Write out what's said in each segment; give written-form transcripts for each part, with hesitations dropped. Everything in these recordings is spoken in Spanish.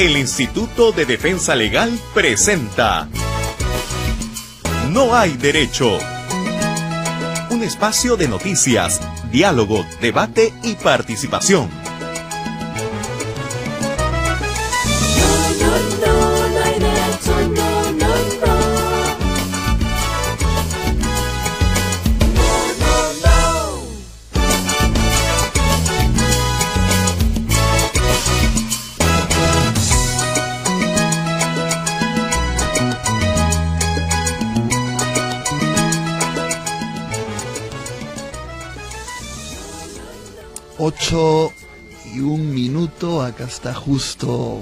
El Instituto de Defensa Legal presenta No hay derecho. Un espacio de noticias, diálogo, debate y participación. No hay derecho, no. 8:01, acá está justo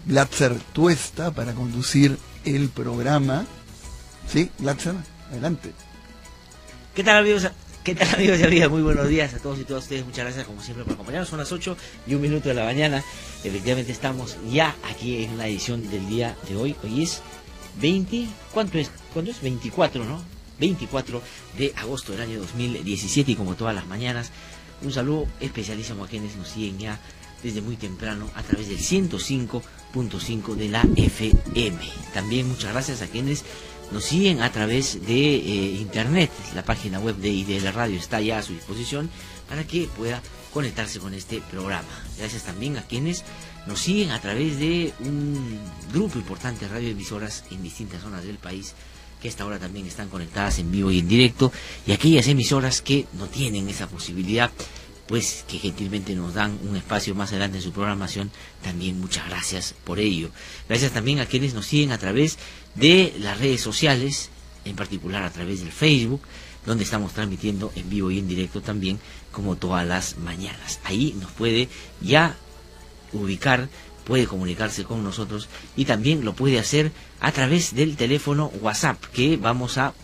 Glatzer Tuesta para conducir el programa. ¿Sí, Glatzer? Adelante. ¿Qué tal, amigos? ¿Qué tal, amigos y amigas? Muy buenos días a todos y todas ustedes. Muchas gracias, como siempre, por acompañarnos. Son las 8:01 de la mañana. Efectivamente, estamos ya aquí en la edición del día de hoy. Hoy es 20... ¿Cuánto es? 24, ¿no? 24 de agosto del año 2017, y como todas las mañanas, un saludo especialísimo a quienes nos siguen ya desde muy temprano a través del 105.5 de la FM. También muchas gracias a quienes nos siguen a través de internet. La página web de IDL Radio está ya a su disposición para que pueda conectarse con este programa. Gracias también a quienes nos siguen a través de un grupo importante de radioemisoras en distintas zonas del país, que a esta hora también están conectadas en vivo y en directo, y aquellas emisoras que no tienen esa posibilidad, pues que gentilmente nos dan un espacio más adelante en su programación. También muchas gracias por ello. Gracias también a quienes nos siguen a través de las redes sociales, en particular a través del Facebook, donde estamos transmitiendo en vivo y en directo también, como todas las mañanas. Ahí nos puede ya ubicar, puede comunicarse con nosotros, y también lo puede hacer a través del teléfono WhatsApp, que vamos a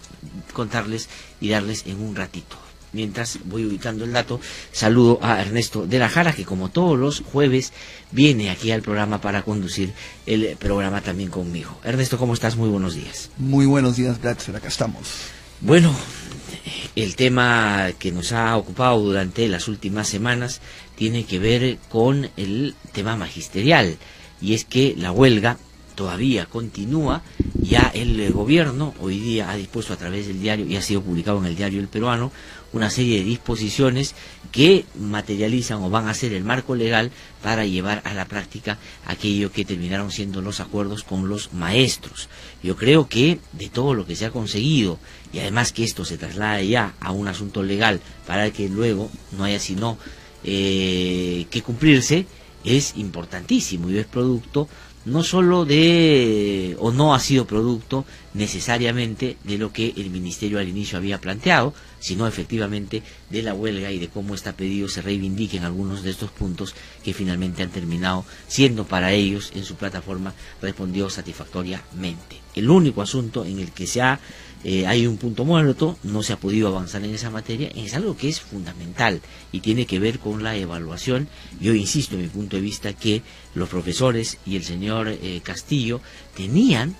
contarles y darles en un ratito. Mientras voy ubicando el dato, saludo a Ernesto de la Jara, que como todos los jueves viene aquí al programa para conducir el programa también conmigo. Ernesto, ¿cómo estás? Muy buenos días. Muy buenos días, Glatzer, acá estamos. Bueno, el tema que nos ha ocupado durante las últimas semanas tiene que ver con el tema magisterial, y es que la huelga todavía continúa. Ya el gobierno hoy día ha dispuesto a través del diario, y ha sido publicado en el diario El Peruano, una serie de disposiciones que materializan o van a ser el marco legal para llevar a la práctica aquello que terminaron siendo los acuerdos con los maestros. Yo creo que de todo lo que se ha conseguido, y además que esto se traslade ya a un asunto legal para que luego no haya sino que cumplirse, es importantísimo, y es producto no solo de, o no ha sido producto necesariamente de lo que el ministerio al inicio había planteado, sino efectivamente de la huelga y de cómo está pedido se reivindiquen algunos de estos puntos que finalmente han terminado siendo para ellos, en su plataforma, respondió satisfactoriamente. El único asunto en el que hay un punto muerto, no se ha podido avanzar en esa materia, es algo que es fundamental y tiene que ver con la evaluación. Yo insisto, en mi punto de vista, que los profesores y el señor Castillo tenían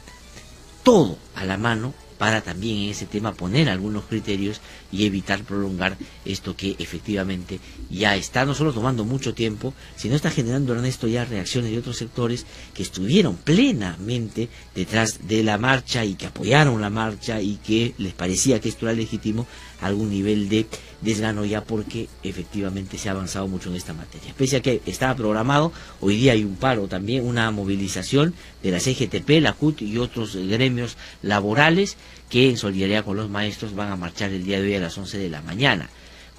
todo a la mano para también en ese tema poner algunos criterios y evitar prolongar esto que efectivamente ya está no solo tomando mucho tiempo, sino está generando, Ernesto, ya reacciones de otros sectores que estuvieron plenamente detrás de la marcha y que apoyaron la marcha y que les parecía que esto era legítimo, a algún nivel de desgano ya, porque efectivamente se ha avanzado mucho en esta materia. Pese a que estaba programado, hoy día hay un paro también, una movilización de la CGTP, la CUT y otros gremios laborales que en solidaridad con los maestros van a marchar el día de hoy a las 11 de la mañana.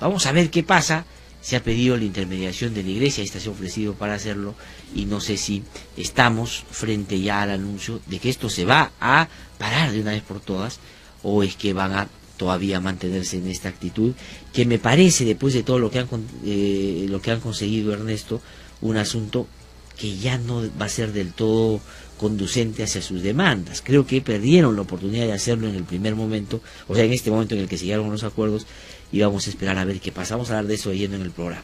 Vamos a ver qué pasa. Se ha pedido la intermediación de la Iglesia, esta se ha ofrecido para hacerlo, y no sé si estamos frente ya al anuncio de que esto se va a parar de una vez por todas, o es que van a todavía mantenerse en esta actitud, que me parece, después de todo lo que han conseguido, Ernesto, un asunto que ya no va a ser del todo conducente hacia sus demandas. Creo que perdieron la oportunidad de hacerlo en el primer momento, o sea, en este momento en el que se llegaron los acuerdos, y vamos a esperar a ver qué pasa. Vamos a hablar de eso yendo en el programa.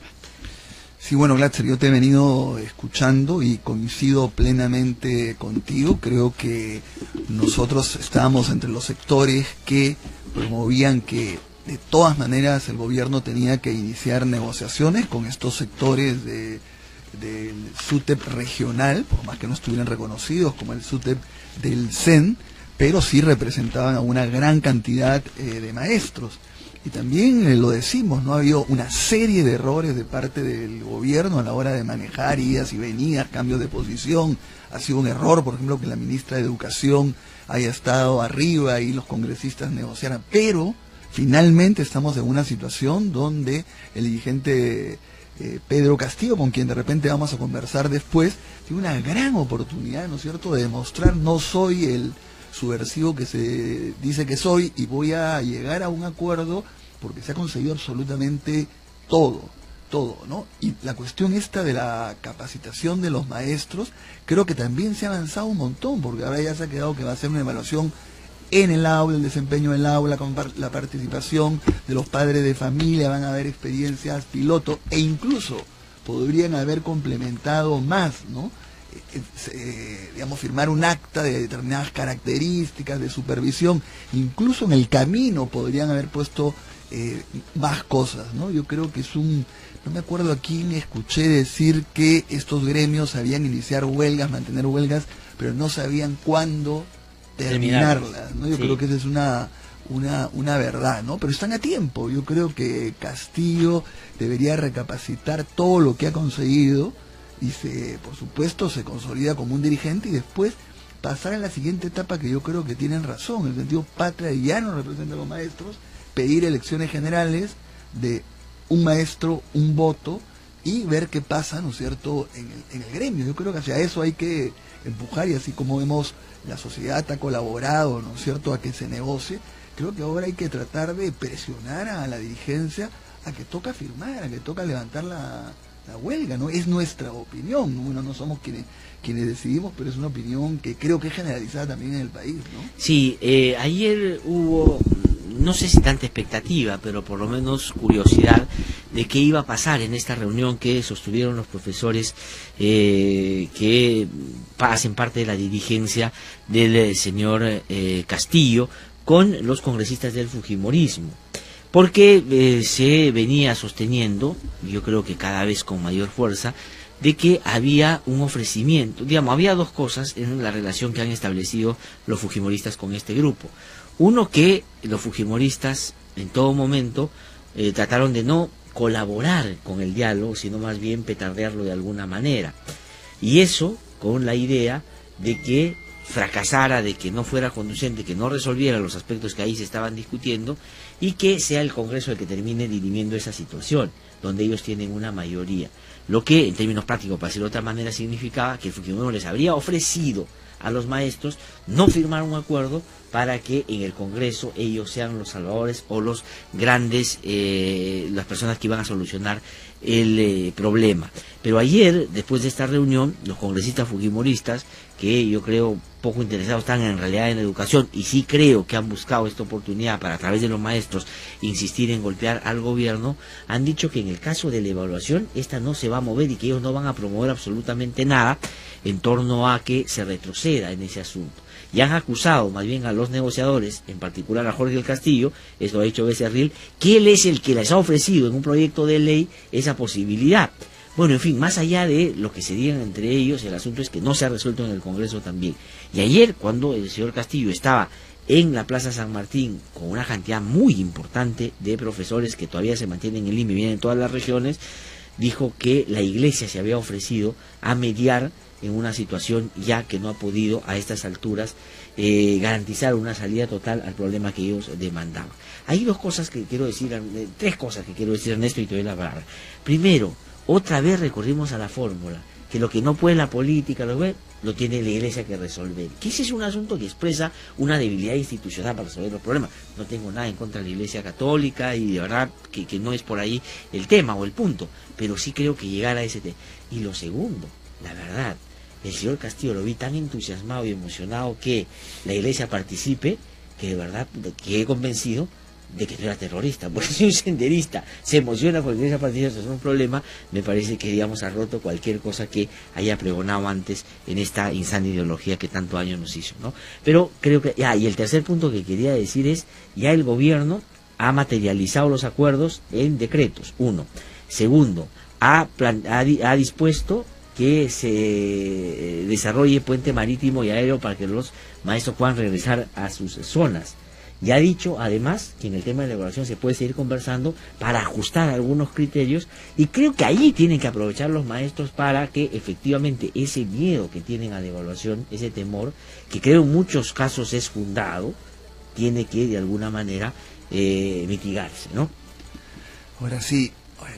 Sí, bueno, Glatzer, yo te he venido escuchando y coincido plenamente contigo. Creo que nosotros estábamos entre los sectores que promovían que de todas maneras el gobierno tenía que iniciar negociaciones con estos sectores de del SUTEP regional, por más que no estuvieran reconocidos como el SUTEP del CEN, pero sí representaban a una gran cantidad de maestros. Y también lo decimos, ¿no? Ha habido una serie de errores de parte del gobierno a la hora de manejar idas y venidas, cambios de posición. Ha sido un error, por ejemplo, que la ministra de Educación haya estado arriba y los congresistas negociaran, pero finalmente estamos en una situación donde el dirigente Pedro Castillo, con quien de repente vamos a conversar después, tiene una gran oportunidad, ¿no es cierto?, de demostrar: no soy el subversivo que se dice que soy y voy a llegar a un acuerdo, porque se ha conseguido absolutamente todo, ¿no? Y la cuestión esta de la capacitación de los maestros, creo que también se ha avanzado un montón, porque ahora ya se ha quedado que va a ser una evaluación en el aula, el desempeño del aula, con la participación de los padres de familia, van a haber experiencias piloto, e incluso podrían haber complementado más, ¿no? Digamos, firmar un acta de determinadas características de supervisión, incluso en el camino podrían haber puesto más cosas, ¿no? Yo creo que no me acuerdo a quién escuché decir que estos gremios sabían iniciar huelgas, mantener huelgas, pero no sabían cuándo terminarlas, ¿no? Yo creo que esa es una verdad, ¿no? Pero están a tiempo. Yo creo que Castillo debería recapacitar todo lo que ha conseguido y por supuesto se consolida como un dirigente, y después pasar a la siguiente etapa, que yo creo que tienen razón, en el sentido patria ya no representa a los maestros, pedir elecciones generales de un maestro, un voto, y ver qué pasa, ¿no es cierto?, en el gremio. Yo creo que hacia eso hay que empujar, y así como vemos la sociedad ha colaborado, ¿no es cierto?, a que se negocie, creo que ahora hay que tratar de presionar a la dirigencia a que toca firmar, a que toca levantar la huelga, ¿no? Es nuestra opinión, ¿no? Bueno, no somos quienes decidimos, pero es una opinión que creo que es generalizada también en el país, ¿no? Sí, ayer hubo, no sé si tanta expectativa, pero por lo menos curiosidad de qué iba a pasar en esta reunión que sostuvieron los profesores que hacen parte de la dirigencia del señor Castillo con los congresistas del fujimorismo. Porque se venía sosteniendo, yo creo que cada vez con mayor fuerza, de que había un ofrecimiento, digamos, había dos cosas en la relación que han establecido los fujimoristas con este grupo. Uno, que los fujimoristas en todo momento trataron de no colaborar con el diálogo, sino más bien petardearlo de alguna manera. Y eso con la idea de que fracasara, de que no fuera conducente, que no resolviera los aspectos que ahí se estaban discutiendo, y que sea el Congreso el que termine dirimiendo esa situación, donde ellos tienen una mayoría. Lo que, en términos prácticos, para decirlo de otra manera, significaba que el Fujimorismo les habría ofrecido a los maestros no firmar un acuerdo para que en el Congreso ellos sean los salvadores o los grandes, las personas que iban a solucionar el problema. Pero ayer, después de esta reunión, los congresistas fujimoristas, que yo creo poco interesados están en realidad en la educación, y sí creo que han buscado esta oportunidad para, a través de los maestros, insistir en golpear al gobierno, han dicho que en el caso de la evaluación esta no se va a mover y que ellos no van a promover absolutamente nada en torno a que se retroceda en ese asunto. Y han acusado más bien a los negociadores, en particular a Jorge del Castillo, esto ha dicho Becerril, que él es el que les ha ofrecido en un proyecto de ley esa posibilidad. Bueno, en fin, más allá de lo que se digan entre ellos, el asunto es que no se ha resuelto en el Congreso también. Y ayer, cuando el señor Castillo estaba en la Plaza San Martín con una cantidad muy importante de profesores que todavía se mantienen en Lima y vienen en todas las regiones, dijo que la Iglesia se había ofrecido a mediar en una situación ya que no ha podido a estas alturas garantizar una salida total al problema que ellos demandaban. Hay dos cosas que quiero decir, tres cosas que quiero decir, Ernesto, y te doy la palabra. Primero, otra vez recurrimos a la fórmula, que lo que no puede la política, lo tiene la Iglesia que resolver. Que ese es un asunto que expresa una debilidad institucional para resolver los problemas. No tengo nada en contra de la Iglesia Católica y de verdad que no es por ahí el tema o el punto, pero sí creo que llegar a ese tema. Y lo segundo, la verdad, el señor Castillo lo vi tan entusiasmado y emocionado que la Iglesia participe, que de verdad quedé convencido de que no era terrorista. Porque si un senderista se emociona porque la Iglesia participa, eso es un problema, me parece que, digamos, ha roto cualquier cosa que haya pregonado antes en esta insana ideología que tanto daño nos hizo, ¿no? Pero creo que, y el tercer punto que quería decir es, ya el gobierno ha materializado los acuerdos en decretos. Uno, Segundo, ha dispuesto que se desarrolle puente marítimo y aéreo para que los maestros puedan regresar a sus zonas. Y ha dicho, además, que en el tema de la evaluación se puede seguir conversando para ajustar algunos criterios, y creo que ahí tienen que aprovechar los maestros para que efectivamente ese miedo que tienen a la evaluación, ese temor, que creo en muchos casos es fundado, tiene que de alguna manera mitigarse, ¿no? Ahora sí,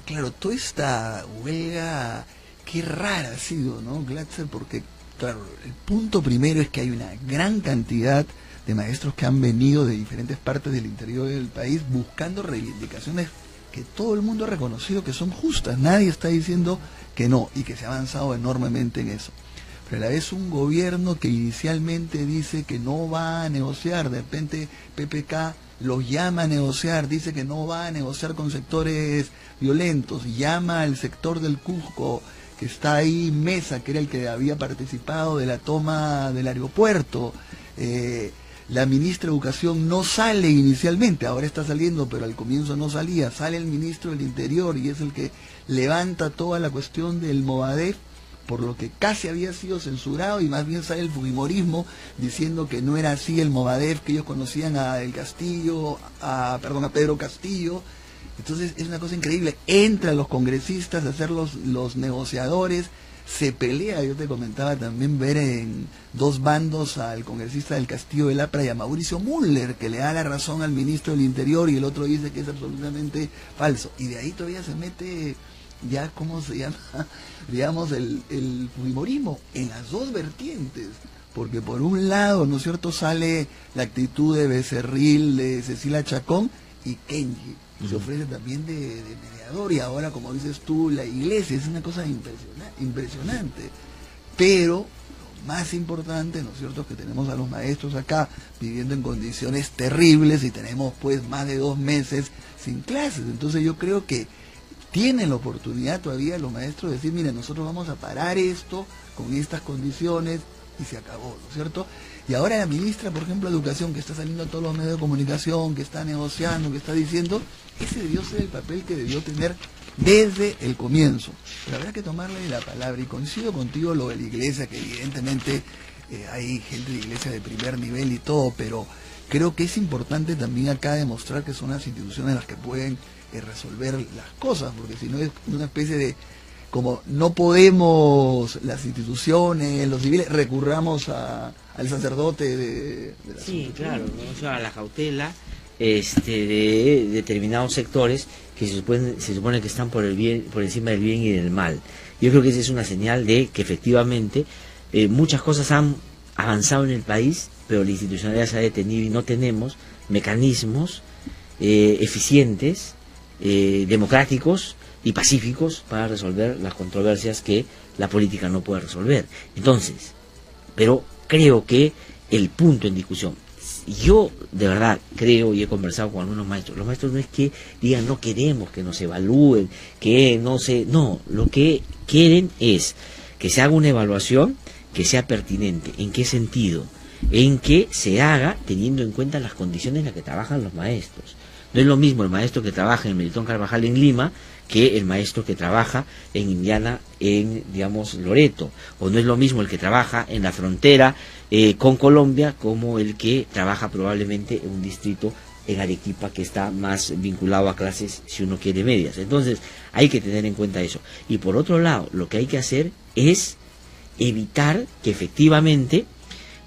claro, toda esta huelga, qué rara ha sido, ¿no, Glatzer? Porque, claro, el punto primero es que hay una gran cantidad de maestros que han venido de diferentes partes del interior del país buscando reivindicaciones que todo el mundo ha reconocido que son justas. Nadie está diciendo que no, y que se ha avanzado enormemente en eso. Pero a la vez un gobierno que inicialmente dice que no va a negociar, de repente PPK los llama a negociar, dice que no va a negociar con sectores violentos, llama al sector del Cusco, que está ahí, Mesa, que era el que había participado de la toma del aeropuerto. La ministra de Educación no sale inicialmente, ahora está saliendo, pero al comienzo no salía. Sale el ministro del Interior y es el que levanta toda la cuestión del Movadef, por lo que casi había sido censurado, y más bien sale el fujimorismo diciendo que no era así el Movadef, que ellos conocían a Pedro Castillo. Entonces es una cosa increíble. Entran los congresistas a ser los negociadores, se pelea. Yo te comentaba también ver en dos bandos al congresista del Castillo de Lapra y a Mauricio Müller, que le da la razón al ministro del Interior y el otro dice que es absolutamente falso. Y de ahí todavía se mete ya, ¿cómo se llama? Digamos, el fujimorismo en las dos vertientes. Porque por un lado, ¿no es cierto?, sale la actitud de Becerril, de Cecilia Chacón, y Kenji se ofrece también de mediador, y ahora, como dices tú, la iglesia. Es una cosa impresionante. Pero lo más importante, ¿no es cierto?, es que tenemos a los maestros acá viviendo en condiciones terribles, y tenemos pues más de 2 meses sin clases. Entonces yo creo que tienen la oportunidad todavía los maestros de decir, mira, nosotros vamos a parar esto con estas condiciones, y se acabó, ¿no es cierto? Y ahora la ministra, por ejemplo, de Educación, que está saliendo a todos los medios de comunicación, que está negociando, que está diciendo, ese debió ser el papel que debió tener desde el comienzo. Pero habrá que tomarle la palabra, y coincido contigo lo de la iglesia, que evidentemente hay gente de iglesia de primer nivel y todo, pero creo que es importante también acá demostrar que son las instituciones las que pueden resolver las cosas, porque si no es una especie de, como no podemos las instituciones, los civiles, recurramos al sacerdote de la sí, claro, ¿no? O sea, a la cautela de determinados sectores que se supone que están por encima del bien y del mal. Yo creo que esa es una señal de que efectivamente muchas cosas han avanzado en el país, pero la institucionalidad se ha detenido y no tenemos mecanismos eficientes, democráticos y pacíficos para resolver las controversias que la política no puede resolver. Entonces, pero creo que el punto en discusión, yo de verdad creo, y he conversado con algunos maestros, los maestros no es que digan no queremos que nos evalúen, que no, lo que quieren es que se haga una evaluación que sea pertinente. ¿En qué sentido? En que se haga teniendo en cuenta las condiciones en las que trabajan los maestros. No es lo mismo el maestro que trabaja en Melitón Carvajal en Lima que el maestro que trabaja en Indiana, en, digamos, Loreto. O no es lo mismo el que trabaja en la frontera con Colombia como el que trabaja probablemente en un distrito en Arequipa, que está más vinculado a clases, si uno quiere, medias. Entonces hay que tener en cuenta eso. Y por otro lado, lo que hay que hacer es evitar que efectivamente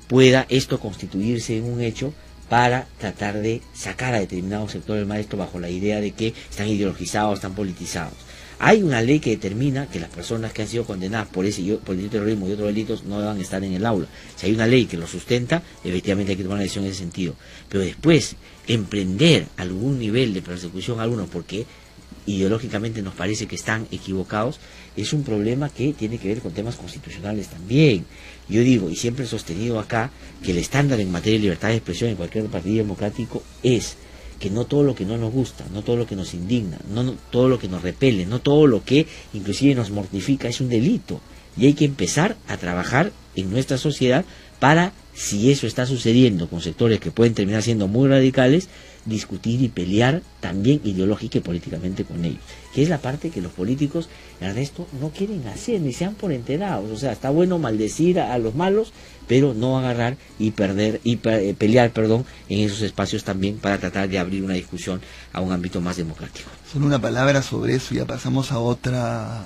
pueda esto constituirse en un hecho para tratar de sacar a determinado sector del maestro bajo la idea de que están ideologizados, están politizados. Hay una ley que determina que las personas que han sido condenadas por el delito de terrorismo y otros delitos no deban estar en el aula. Si hay una ley que lo sustenta, efectivamente hay que tomar una decisión en ese sentido. Pero después, emprender algún nivel de persecución a algunos porque ideológicamente nos parece que están equivocados, es un problema que tiene que ver con temas constitucionales también. Yo digo, y siempre he sostenido acá, que el estándar en materia de libertad de expresión en cualquier partido democrático es que no todo lo que no nos gusta, no todo lo que nos indigna, no todo lo que nos repele, no todo lo que inclusive nos mortifica es un delito. Y hay que empezar a trabajar en nuestra sociedad para, si eso está sucediendo con sectores que pueden terminar siendo muy radicales, discutir y pelear también ideológica y políticamente con ellos, que es la parte que los políticos, Ernesto, no quieren hacer, ni sean por enterados. O sea, está bueno maldecir a los malos, pero no agarrar y pelear en esos espacios también para tratar de abrir una discusión a un ámbito más democrático. Solo una palabra sobre eso, ya pasamos a otra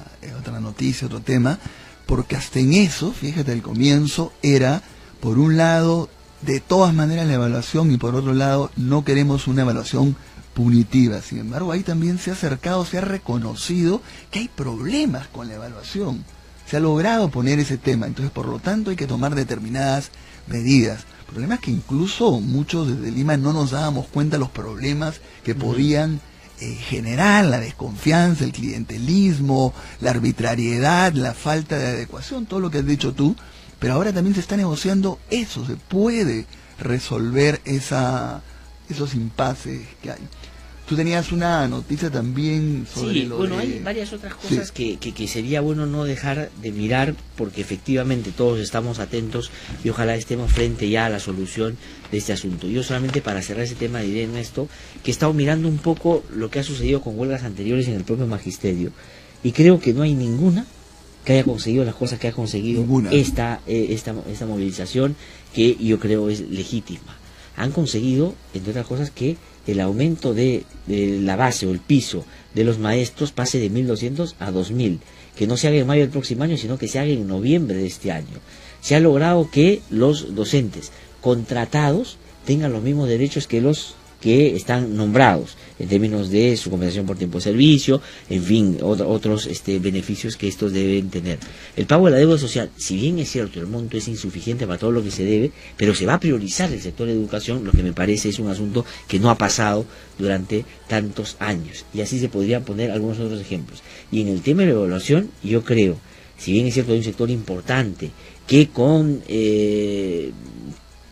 noticia, otro tema, porque hasta en eso, fíjate, al comienzo era, por un lado, de todas maneras la evaluación, y por otro lado no queremos una evaluación punitiva. Sin embargo, ahí también se ha acercado, se ha reconocido que hay problemas con la evaluación. Se ha logrado poner ese tema, entonces por lo tanto hay que tomar determinadas medidas. El problema es que incluso muchos desde Lima no nos dábamos cuenta de los problemas que podían generar, la desconfianza, el clientelismo, la arbitrariedad, la falta de adecuación, todo lo que has dicho tú. Pero ahora también se está negociando eso, se puede resolver esos impases que hay. Tú tenías una noticia también sobre hay varias otras cosas que sería bueno no dejar de mirar, porque efectivamente todos estamos atentos y ojalá estemos frente ya a la solución de este asunto. Yo solamente para cerrar ese tema diré, Ernesto, que he estado mirando un poco lo que ha sucedido con huelgas anteriores en el propio magisterio, y creo que no hay ninguna que haya conseguido las cosas que ha conseguido esta movilización, que yo creo es legítima. Han conseguido, entre otras cosas, que el aumento de la base o el piso de los maestros pase de 1.200 a 2.000, que no se haga en mayo del próximo año, sino que se haga en noviembre de este año. Se ha logrado que los docentes contratados tengan los mismos derechos que los que están nombrados, en términos de su compensación por tiempo de servicio, en fin, otros beneficios que estos deben tener. El pago de la deuda social, si bien es cierto, el monto es insuficiente para todo lo que se debe, pero se va a priorizar el sector de educación, lo que me parece es un asunto que no ha pasado durante tantos años. Y así se podrían poner algunos otros ejemplos. Y en el tema de la evaluación, yo creo, si bien es cierto, hay un sector importante que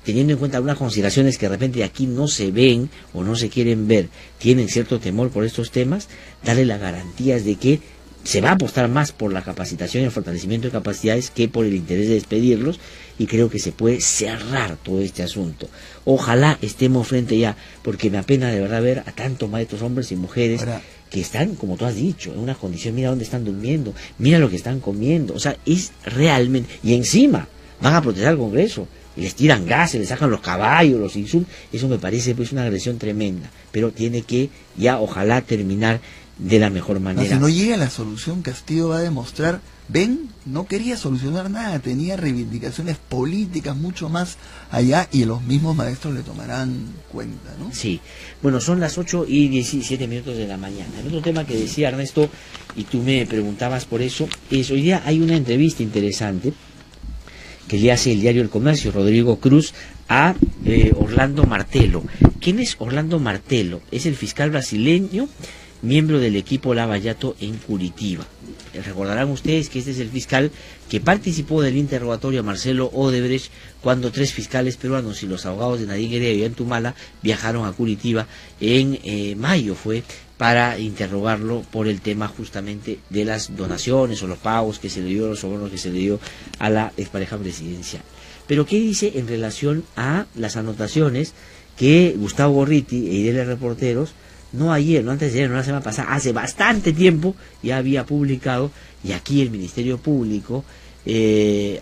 teniendo en cuenta algunas consideraciones que de repente aquí no se ven o no se quieren ver, tienen cierto temor por estos temas, darle las garantías de que se va a apostar más por la capacitación y el fortalecimiento de capacidades que por el interés de despedirlos, y creo que se puede cerrar todo este asunto. Ojalá estemos frente ya, porque me apena de verdad ver a tantos maestros, hombres y mujeres, que están, como tú has dicho, en una condición, mira dónde están durmiendo, mira lo que están comiendo, o sea, es realmente, y encima van a protestar al Congreso, y les tiran gases, les sacan los caballos, los insultan. Eso me parece pues una agresión tremenda, pero tiene que ya ojalá terminar de la mejor manera. Si no llega a la solución, Castillo va a demostrar, ven, no quería solucionar nada, tenía reivindicaciones políticas mucho más allá, y los mismos maestros le tomarán cuenta, ¿no? Sí, bueno, son las 8:17 de la mañana. El otro tema que decía Ernesto, y tú me preguntabas por eso, es hoy día hay una entrevista interesante que le hace el diario El Comercio, Rodrigo Cruz, a Orlando Martelo. ¿Quién es Orlando Martelo? Es el fiscal brasileño, miembro del equipo Lava Jato en Curitiba. Recordarán ustedes que este es el fiscal que participó del interrogatorio a Marcelo Odebrecht cuando 3 fiscales peruanos y los abogados de Nadine Heredia y Antumala viajaron a Curitiba en mayo, fue, para interrogarlo por el tema justamente de las donaciones o los pagos que se le dio, los sobornos que se le dio a la expareja presidencial. Pero ¿qué dice en relación a las anotaciones que Gustavo Gorriti e Irelia Reporteros, no ayer, no antes de ayer, no la semana pasada, hace bastante tiempo ya había publicado, y aquí el Ministerio Público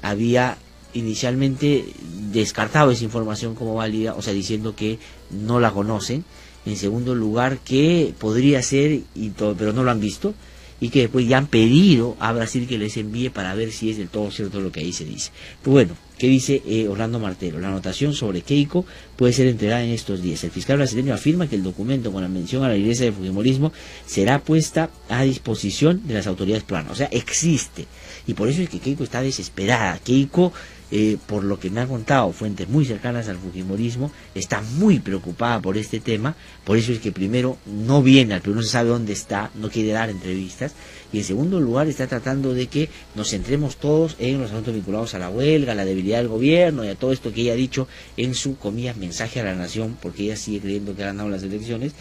había inicialmente descartado esa información como válida, o sea, diciendo que no la conocen? En segundo lugar, que podría ser, pero no lo han visto, y que después ya han pedido a Brasil que les envíe para ver si es del todo cierto lo que ahí se dice. Pues bueno, ¿qué dice Orlando Martelo? La anotación sobre Keiko puede ser entregada en estos días. El fiscal brasileño afirma que el documento con la mención a la iglesia del fujimorismo será puesta a disposición de las autoridades peruanas. O sea, existe. Y por eso es que Keiko está desesperada. Keiko, por lo que me han contado fuentes muy cercanas al fujimorismo, está muy preocupada por este tema. Por eso es que primero no viene al Perú, no se sabe dónde está, no quiere dar entrevistas, y en segundo lugar está tratando de que nos centremos todos en los asuntos vinculados a la huelga, a la debilidad del gobierno y a todo esto que ella ha dicho en su, comillas, mensaje a la nación, porque ella sigue creyendo que ha ganado las elecciones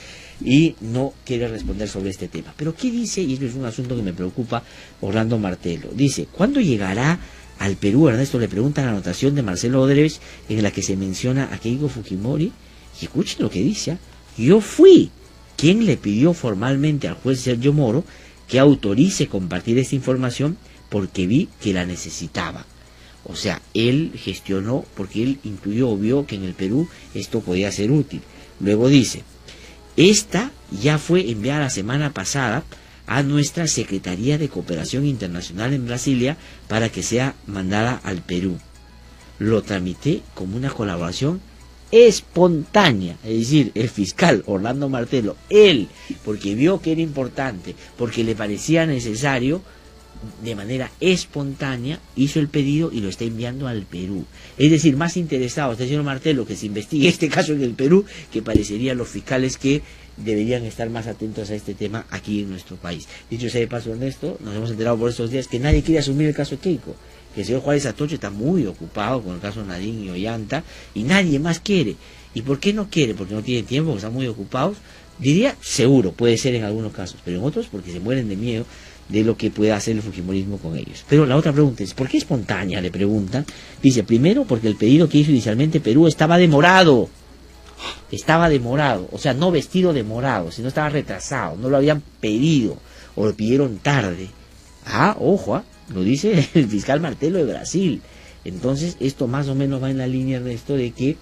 y no quiere responder sobre este tema. Pero ¿qué dice? Y esto es un asunto que me preocupa, Orlando Martelo. Dice, ¿cuándo llegará al Perú, Ernesto, le pregunta la anotación de Marcelo Odebrecht en la que se menciona a Keiko Fujimori, y escuchen lo que dice, ¿ah? Yo fui quien le pidió formalmente al juez Sergio Moro que autorice compartir esta información porque vi que la necesitaba. O sea, él gestionó porque él intuyó o vio que en el Perú esto podía ser útil. Luego dice, esta ya fue enviada la semana pasada a nuestra Secretaría de Cooperación Internacional en Brasilia para que sea mandada al Perú. Lo tramité como una colaboración espontánea, es decir, el fiscal Orlando Martelo, él, porque vio que era importante, porque le parecía necesario, de manera espontánea, hizo el pedido y lo está enviando al Perú. Es decir, más interesado está el señor Martelo que se investigue este caso en el Perú, que parecerían los fiscales que deberían estar más atentos a este tema aquí en nuestro país. Dicho sea de paso, Ernesto, nos hemos enterado por estos días que nadie quiere asumir el caso de Keiko, que el señor Juárez Atocho está muy ocupado con el caso Nadine y Ollanta, y nadie más quiere. ¿Y por qué no quiere? Porque no tiene tiempo, porque están muy ocupados. Diría, seguro, puede ser en algunos casos, pero en otros porque se mueren de miedo de lo que pueda hacer el fujimorismo con ellos. Pero la otra pregunta es, ¿por qué espontánea? Le preguntan. Dice, primero, porque el pedido que hizo inicialmente Perú estaba demorado. Estaba demorado, o sea, no vestido de morado, sino estaba retrasado, no lo habían pedido, o lo pidieron tarde. Ah, ojo, lo dice el fiscal Martelo de Brasil. Entonces, esto más o menos va en la línea, Ernesto, de que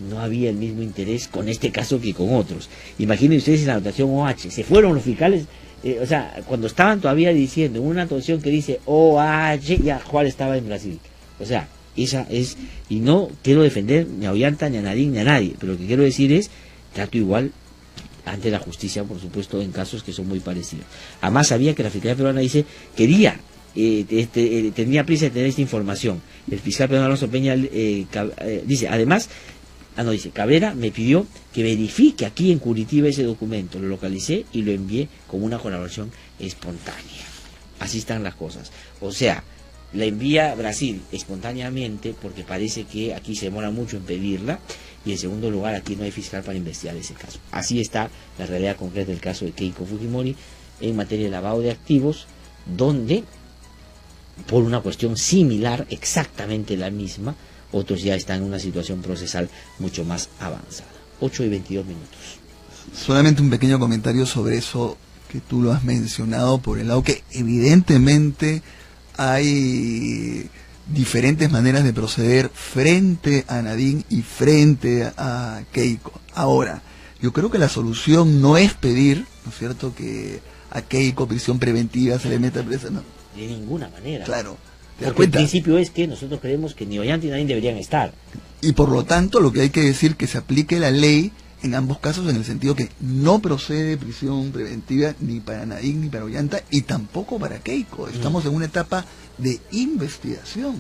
no había el mismo interés con este caso que con otros. Imaginen ustedes en la anotación OH, se fueron los fiscales, o sea, cuando estaban todavía diciendo una anotación que dice OH, ya Juárez estaba en Brasil. O sea, esa es, y no quiero defender ni a Ollanta, ni a Nadine, ni a nadie, pero lo que quiero decir es, trato igual ante la justicia, por supuesto, en casos que son muy parecidos. Además, sabía que la Fiscalía Peruana dice, quería, tenía prisa de tener esta información. El fiscal peruano Alonso Peña dice, además, dice, Cabrera me pidió que verifique aquí en Curitiba ese documento, lo localicé y lo envié con una colaboración espontánea. Así están las cosas. O sea, la envía Brasil espontáneamente porque parece que aquí se demora mucho en pedirla, y en segundo lugar aquí no hay fiscal para investigar ese caso. Así está la realidad concreta del caso de Keiko Fujimori en materia de lavado de activos, donde por una cuestión similar, exactamente la misma, otros ya están en una situación procesal mucho más avanzada. 8:22. Solamente un pequeño comentario sobre eso que tú lo has mencionado, por el lado que evidentemente hay diferentes maneras de proceder frente a Nadine y frente a Keiko. Ahora, yo creo que la solución no es pedir, ¿no es cierto?, que a Keiko prisión preventiva se le meta presa, no. De ninguna manera. Claro. Porque el principio es que nosotros creemos que ni Ollanta ni Nadine deberían estar. Y por lo tanto, lo que hay que decir que se aplique la ley en ambos casos, en el sentido que no procede prisión preventiva ni para Nadine ni para Ollanta, y tampoco para Keiko. Estamos en una etapa de investigación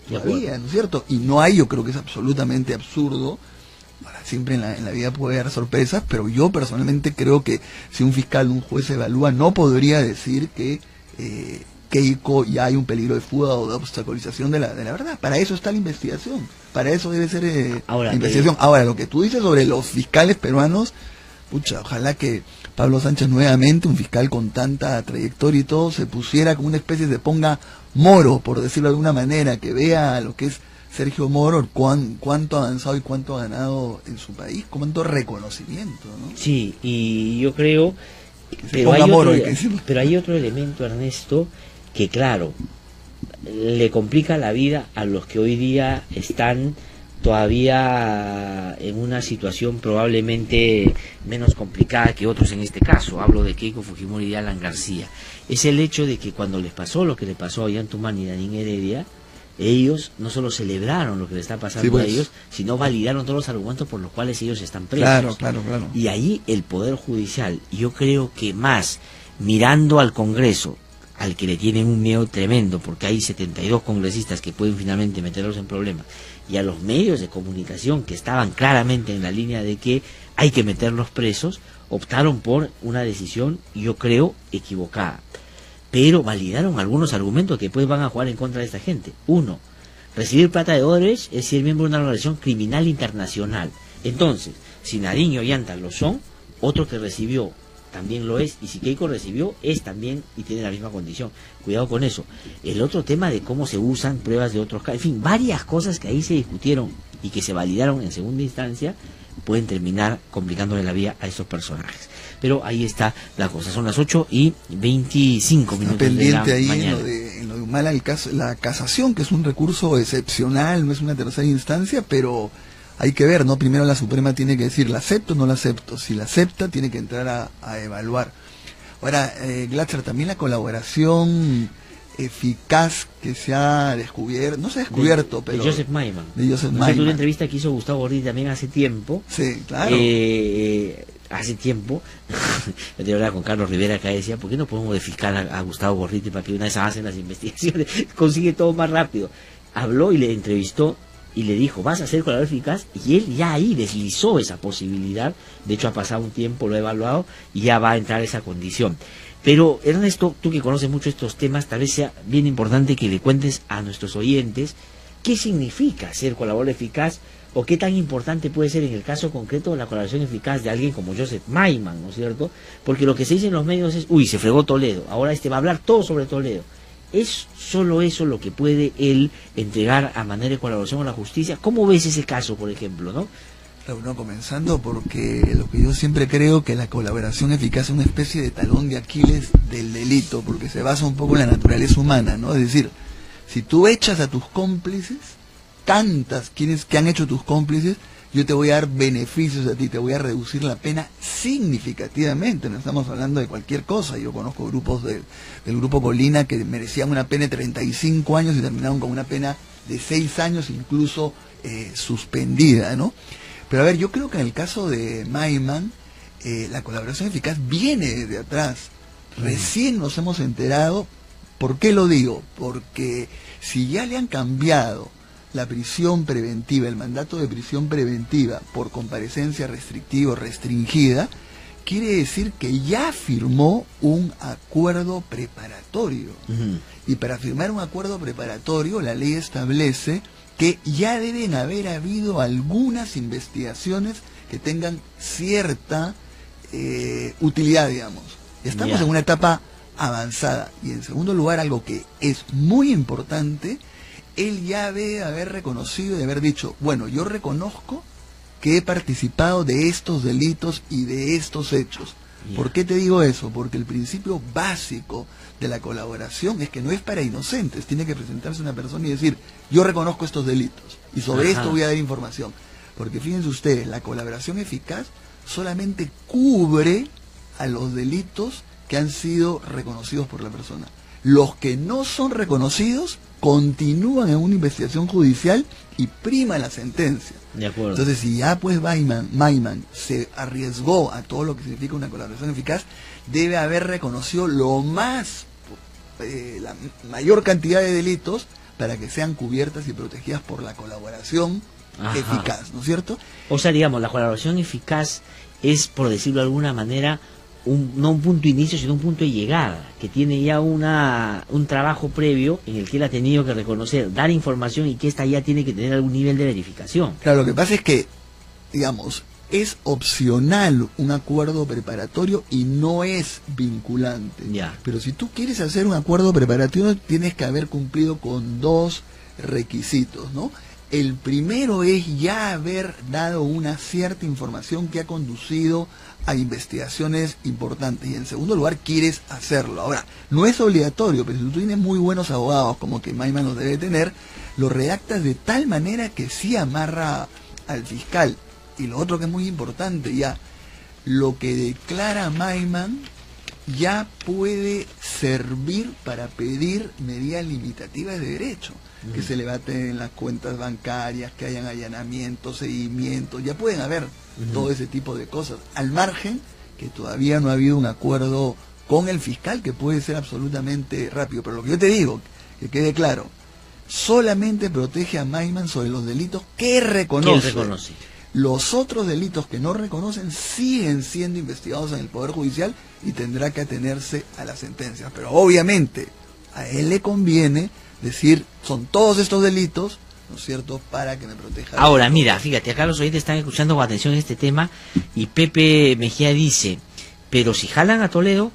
todavía, ¿no es cierto? Y no hay, yo creo que es absolutamente absurdo. Ahora, siempre en la vida puede haber sorpresas, pero yo personalmente creo que si un fiscal, un juez evalúa, no podría decir que Keiko ya hay un peligro de fuga o de obstaculización de la verdad. Para eso está la investigación, para eso debe ser la investigación. Ahora, lo que tú dices sobre los fiscales peruanos, pucha, ojalá que Pablo Sánchez nuevamente, un fiscal con tanta trayectoria y todo, se pusiera como una especie, se ponga Moro, por decirlo de alguna manera, que vea lo que es Sergio Moro, cuánto ha avanzado y cuánto ha ganado en su país, cuánto reconocimiento, ¿no? Sí, y yo creo, pero hay otro elemento, Ernesto, que claro, le complica la vida a los que hoy día están todavía en una situación probablemente menos complicada que otros en este caso. Hablo de Keiko Fujimori y Alan García. Es el hecho de que cuando les pasó lo que le pasó a Ollantumala y Nadine Heredia, ellos no solo celebraron lo que le está pasando a ellos, sino validaron todos los argumentos por los cuales ellos están presos. Claro. Y ahí el Poder Judicial, yo creo que más mirando al Congreso, al que le tienen un miedo tremendo, porque hay 72 congresistas que pueden finalmente meterlos en problemas, y a los medios de comunicación que estaban claramente en la línea de que hay que meterlos presos, optaron por una decisión, yo creo, equivocada. Pero validaron algunos argumentos que después van a jugar en contra de esta gente. Uno, recibir plata de Odebrecht es ser miembro de una organización criminal internacional. Entonces, si Nadine y Ollanta lo son, otro que recibió también lo es, y si Keiko recibió, es también y tiene la misma condición. Cuidado con eso. El otro tema de cómo se usan pruebas de otros casos, en fin, varias cosas que ahí se discutieron y que se validaron en segunda instancia, pueden terminar complicándole la vida a estos personajes. Pero ahí está la cosa. Son las 8:25 minutos pendiente de la ahí mañana. en lo de Humala, la casación, que es un recurso excepcional, no es una tercera instancia, pero hay que ver, ¿no? Primero la Suprema tiene que decir, ¿la acepto o no la acepto? Si la acepta, tiene que entrar a evaluar. Ahora, Glatzer, también la colaboración eficaz que se ha descubierto, no se ha descubierto, pero... De Joseph Maiman. De Joseph No sé, Maiman. una entrevista que hizo Gustavo Gordillo también hace tiempo. Sí, claro. Hace tiempo, yo te hablaba con Carlos Rivera acá, decía, ¿por qué no podemos de fiscal a Gustavo Gorriti para que una vez hacen las investigaciones, consigue todo más rápido? Habló y le entrevistó y le dijo, ¿vas a ser colaborador eficaz? Y él ya ahí deslizó esa posibilidad, de hecho ha pasado un tiempo, lo ha evaluado y ya va a entrar esa condición. Pero Ernesto, tú que conoces mucho estos temas, tal vez sea bien importante que le cuentes a nuestros oyentes qué significa ser colaborador eficaz, o qué tan importante puede ser en el caso concreto la colaboración eficaz de alguien como Joseph Maiman, ¿no es cierto? Porque lo que se dice en los medios es, uy, se fregó Toledo, ahora va a hablar todo sobre Toledo. ¿Es solo eso lo que puede él entregar a manera de colaboración a la justicia? ¿Cómo ves ese caso, por ejemplo, no? Bueno, comenzando porque lo que yo siempre creo que la colaboración eficaz es una especie de talón de Aquiles del delito, porque se basa un poco en la naturaleza humana, ¿no? Es decir, si tú echas a tus cómplices, tantas quienes que han hecho tus cómplices, yo te voy a dar beneficios a ti, te voy a reducir la pena significativamente. No estamos hablando de cualquier cosa. Yo conozco grupos del grupo Colina que merecían una pena de 35 años y terminaron con una pena de 6 años, incluso suspendida, ¿no? Pero a ver, yo creo que en el caso de Maiman, la colaboración eficaz viene desde atrás. Recién nos hemos enterado. ¿Por qué lo digo? Porque si ya le han cambiado la prisión preventiva, el mandato de prisión preventiva por comparecencia restrictiva o restringida, quiere decir que ya firmó un acuerdo preparatorio. Y para firmar un acuerdo preparatorio, la ley establece que ya deben haber habido algunas investigaciones que tengan cierta utilidad, digamos. Estamos en una etapa avanzada. Y en segundo lugar, algo que es muy importante, él ya debe haber reconocido y haber dicho, bueno, yo reconozco que he participado de estos delitos y de estos hechos. ¿Por qué te digo eso? Porque el principio básico de la colaboración es que no es para inocentes. Tiene que presentarse una persona y decir, yo reconozco estos delitos y sobre esto voy a dar información. Porque fíjense ustedes, la colaboración eficaz solamente cubre a los delitos que han sido reconocidos por la persona. Los que no son reconocidos continúan en una investigación judicial y prima la sentencia. De acuerdo. Entonces, si ya pues Maiman se arriesgó a todo lo que significa una colaboración eficaz, debe haber reconocido la mayor cantidad de delitos para que sean cubiertas y protegidas por la colaboración eficaz, ¿no es cierto? O sea, digamos, la colaboración eficaz es, por decirlo de alguna manera, no un punto de inicio, sino un punto de llegada, que tiene ya un trabajo previo en el que él ha tenido que reconocer, dar información y que esta ya tiene que tener algún nivel de verificación. Claro, lo que pasa es que, digamos, es opcional un acuerdo preparatorio y no es vinculante. Ya. Pero si tú quieres hacer un acuerdo preparatorio, tienes que haber cumplido con 2 requisitos, ¿no? El primero es ya haber dado una cierta información que ha conducido a investigaciones importantes, y en segundo lugar quieres hacerlo. Ahora, no es obligatorio, pero si tú tienes muy buenos abogados, como que Maiman los debe tener, lo redactas de tal manera que sí amarra al fiscal. Y lo otro que es muy importante, ya lo que declara Maiman ya puede servir para pedir medidas limitativas de derecho, que se levanten las cuentas bancarias, que hayan allanamientos, seguimientos, ya pueden haber todo ese tipo de cosas, al margen que todavía no ha habido un acuerdo con el fiscal que puede ser absolutamente rápido. Pero lo que yo te digo, que quede claro, solamente protege a Maiman sobre los delitos que reconoce. Los otros delitos que no reconocen siguen siendo investigados en el Poder Judicial y tendrá que atenerse a las sentencias. Pero obviamente a él le conviene decir, son todos estos delitos, ¿no es cierto?, para que me proteja. Ahora, mira, fíjate, acá los oyentes están escuchando con atención este tema y Pepe Mejía dice, Pero si jalan a Toledo,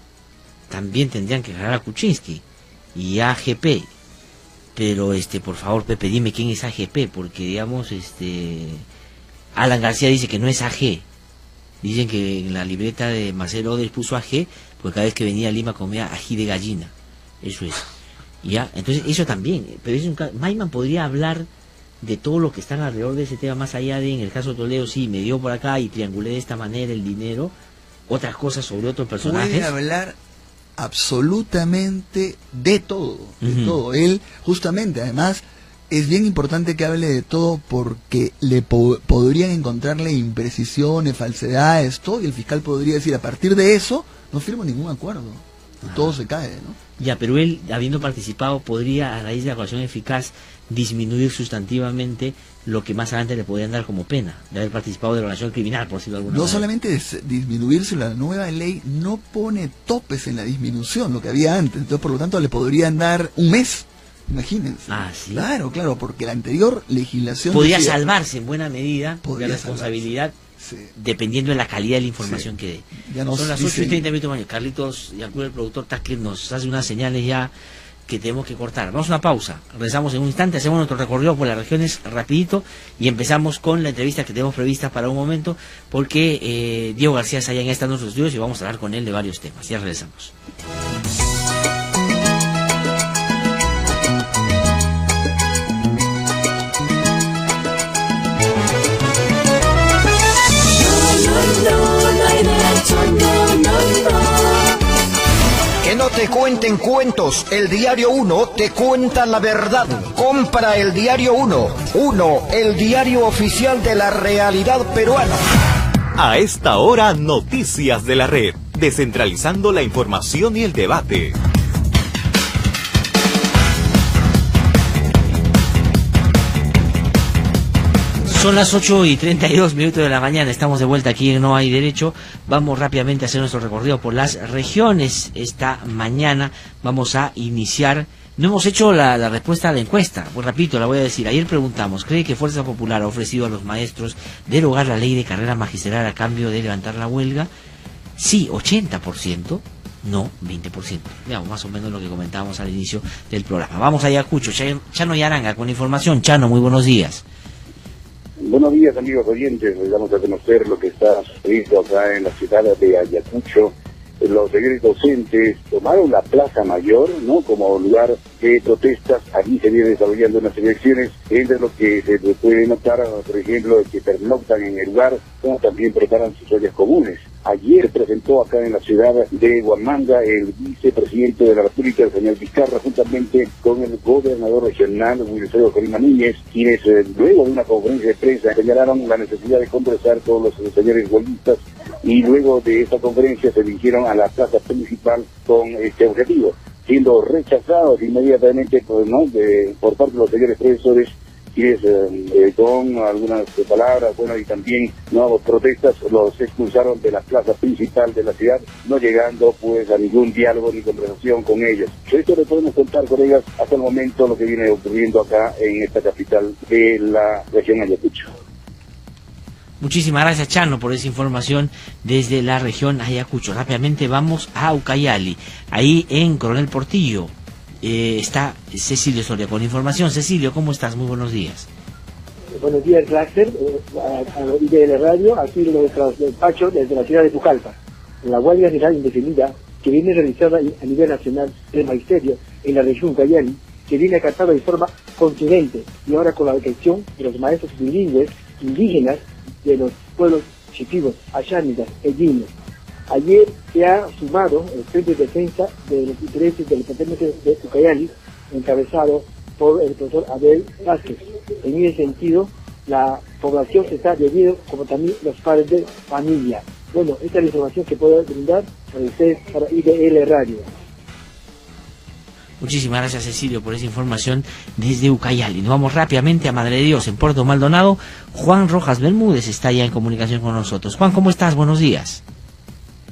también tendrían que jalar a Kuczynski y a AGP. Pero por favor, Pepe, dime quién es AGP, porque digamos, Alan García dice que no es AG. Dicen que en la libreta de Marcelo Odres puso AG, porque cada vez que venía a Lima comía ají de gallina. Eso es. Ya, entonces eso también. Pero Maiman podría hablar de todo lo que están alrededor de ese tema, más allá de, en el caso de Toledo, sí, me dio por acá y triangulé de esta manera el dinero, otras cosas sobre otros personajes. Puede hablar absolutamente de todo, de todo. Él, justamente, además, es bien importante que hable de todo porque le podrían encontrarle imprecisiones, falsedades, todo, y el fiscal podría decir, a partir de eso, no firmo ningún acuerdo. Y todo se cae, ¿no? Ya, pero él, habiendo participado, podría, a raíz de la evaluación eficaz, disminuir sustantivamente lo que más adelante le podrían dar como pena, de haber participado de la relación criminal, por decirlo de alguna manera. No solamente disminuirse, la nueva ley no pone topes en la disminución, lo que había antes, entonces por lo tanto le podrían dar un mes, imagínense. Ah, ¿sí? Claro, porque la anterior legislación podría decía, salvarse en buena medida de responsabilidad, sí, dependiendo de la calidad de la información que dé. Ya nos son las dice... 8:30 minutos. Carlitos Yacuba, el productor Tacle, nos hace unas señales ya que tenemos que cortar. Vamos a una pausa, regresamos en un instante, hacemos nuestro recorrido por las regiones rapidito y empezamos con la entrevista que tenemos prevista para un momento, porque Diego García Sayán ya está en nuestros estudios y vamos a hablar con él de varios temas. Ya regresamos. Que no te cuenten cuentos, el Diario 1 te cuenta la verdad. Compra el Diario 1, el diario oficial de la realidad peruana. A esta hora, Noticias de la Red, descentralizando la información y el debate. Son las 8:32 de la mañana, estamos de vuelta aquí en No Hay Derecho. Vamos rápidamente a hacer nuestro recorrido por las regiones. Esta mañana vamos a iniciar, no hemos hecho la respuesta a la encuesta, pues repito, la voy a decir. Ayer preguntamos, ¿cree que Fuerza Popular ha ofrecido a los maestros derogar la ley de carrera magistral a cambio de levantar la huelga? Sí, 80%. No, 20%. Veamos más o menos lo que comentábamos al inicio del programa. Vamos a Ayacucho, Chano Yaranga con información. Chano, muy buenos días. Buenos días, amigos oyentes. Les damos a conocer lo que está sucediendo acá en la ciudad de Ayacucho. Los señores docentes tomaron la Plaza Mayor, ¿no?, como lugar de protestas. Allí se vienen desarrollando unas elecciones, entre lo que se puede notar, por ejemplo, que pernoctan en el lugar, como también preparan sus ollas comunes. Ayer presentó acá en la ciudad de Huamanga el vicepresidente de la República, el señor Vizcarra, juntamente con el gobernador regional, Wilfredo Corima Núñez, quienes luego de una conferencia de prensa señalaron la necesidad de conversar con los señores huelguistas, y luego de esta conferencia se dirigieron a la plaza principal con este objetivo, siendo rechazados inmediatamente por parte de los señores profesores, quienes con algunas palabras, y también protestas, los expulsaron de la plaza principal de la ciudad, no llegando pues a ningún diálogo ni conversación con ellos. Esto le podemos contar, colegas, hasta el momento lo que viene ocurriendo acá en esta capital de la región Ayacucho. Muchísimas gracias, Chano, por esa información desde la región Ayacucho. Rápidamente vamos a Ucayali, ahí en Coronel Portillo. Está Cecilio Soria con información. Cecilio, ¿cómo estás? Muy buenos días. Buenos días, Láser, a IDL Radio, aquí en nuestro despacho desde la ciudad de Pucallpa. La huelga general indefinida que viene realizada a nivel nacional del magisterio en la región Ucayali, que viene acatada de forma contundente, y ahora con la atención de los maestros bilingües indígenas de los pueblos chipivos, ayánidas, ejinos. Ayer se ha sumado el Frente de Defensa de los Intereses del Departamento de Ucayali, encabezado por el profesor Abel Vázquez. En ese sentido, la población se está adheriendo, como también los padres de familia. Bueno, esta es la información que puedo brindar para ustedes, para IDL Radio. Muchísimas gracias, Cecilio, por esa información desde Ucayali. Nos vamos rápidamente a Madre de Dios, en Puerto Maldonado. Juan Rojas Bermúdez está ya en comunicación con nosotros. Juan, ¿cómo estás? Buenos días.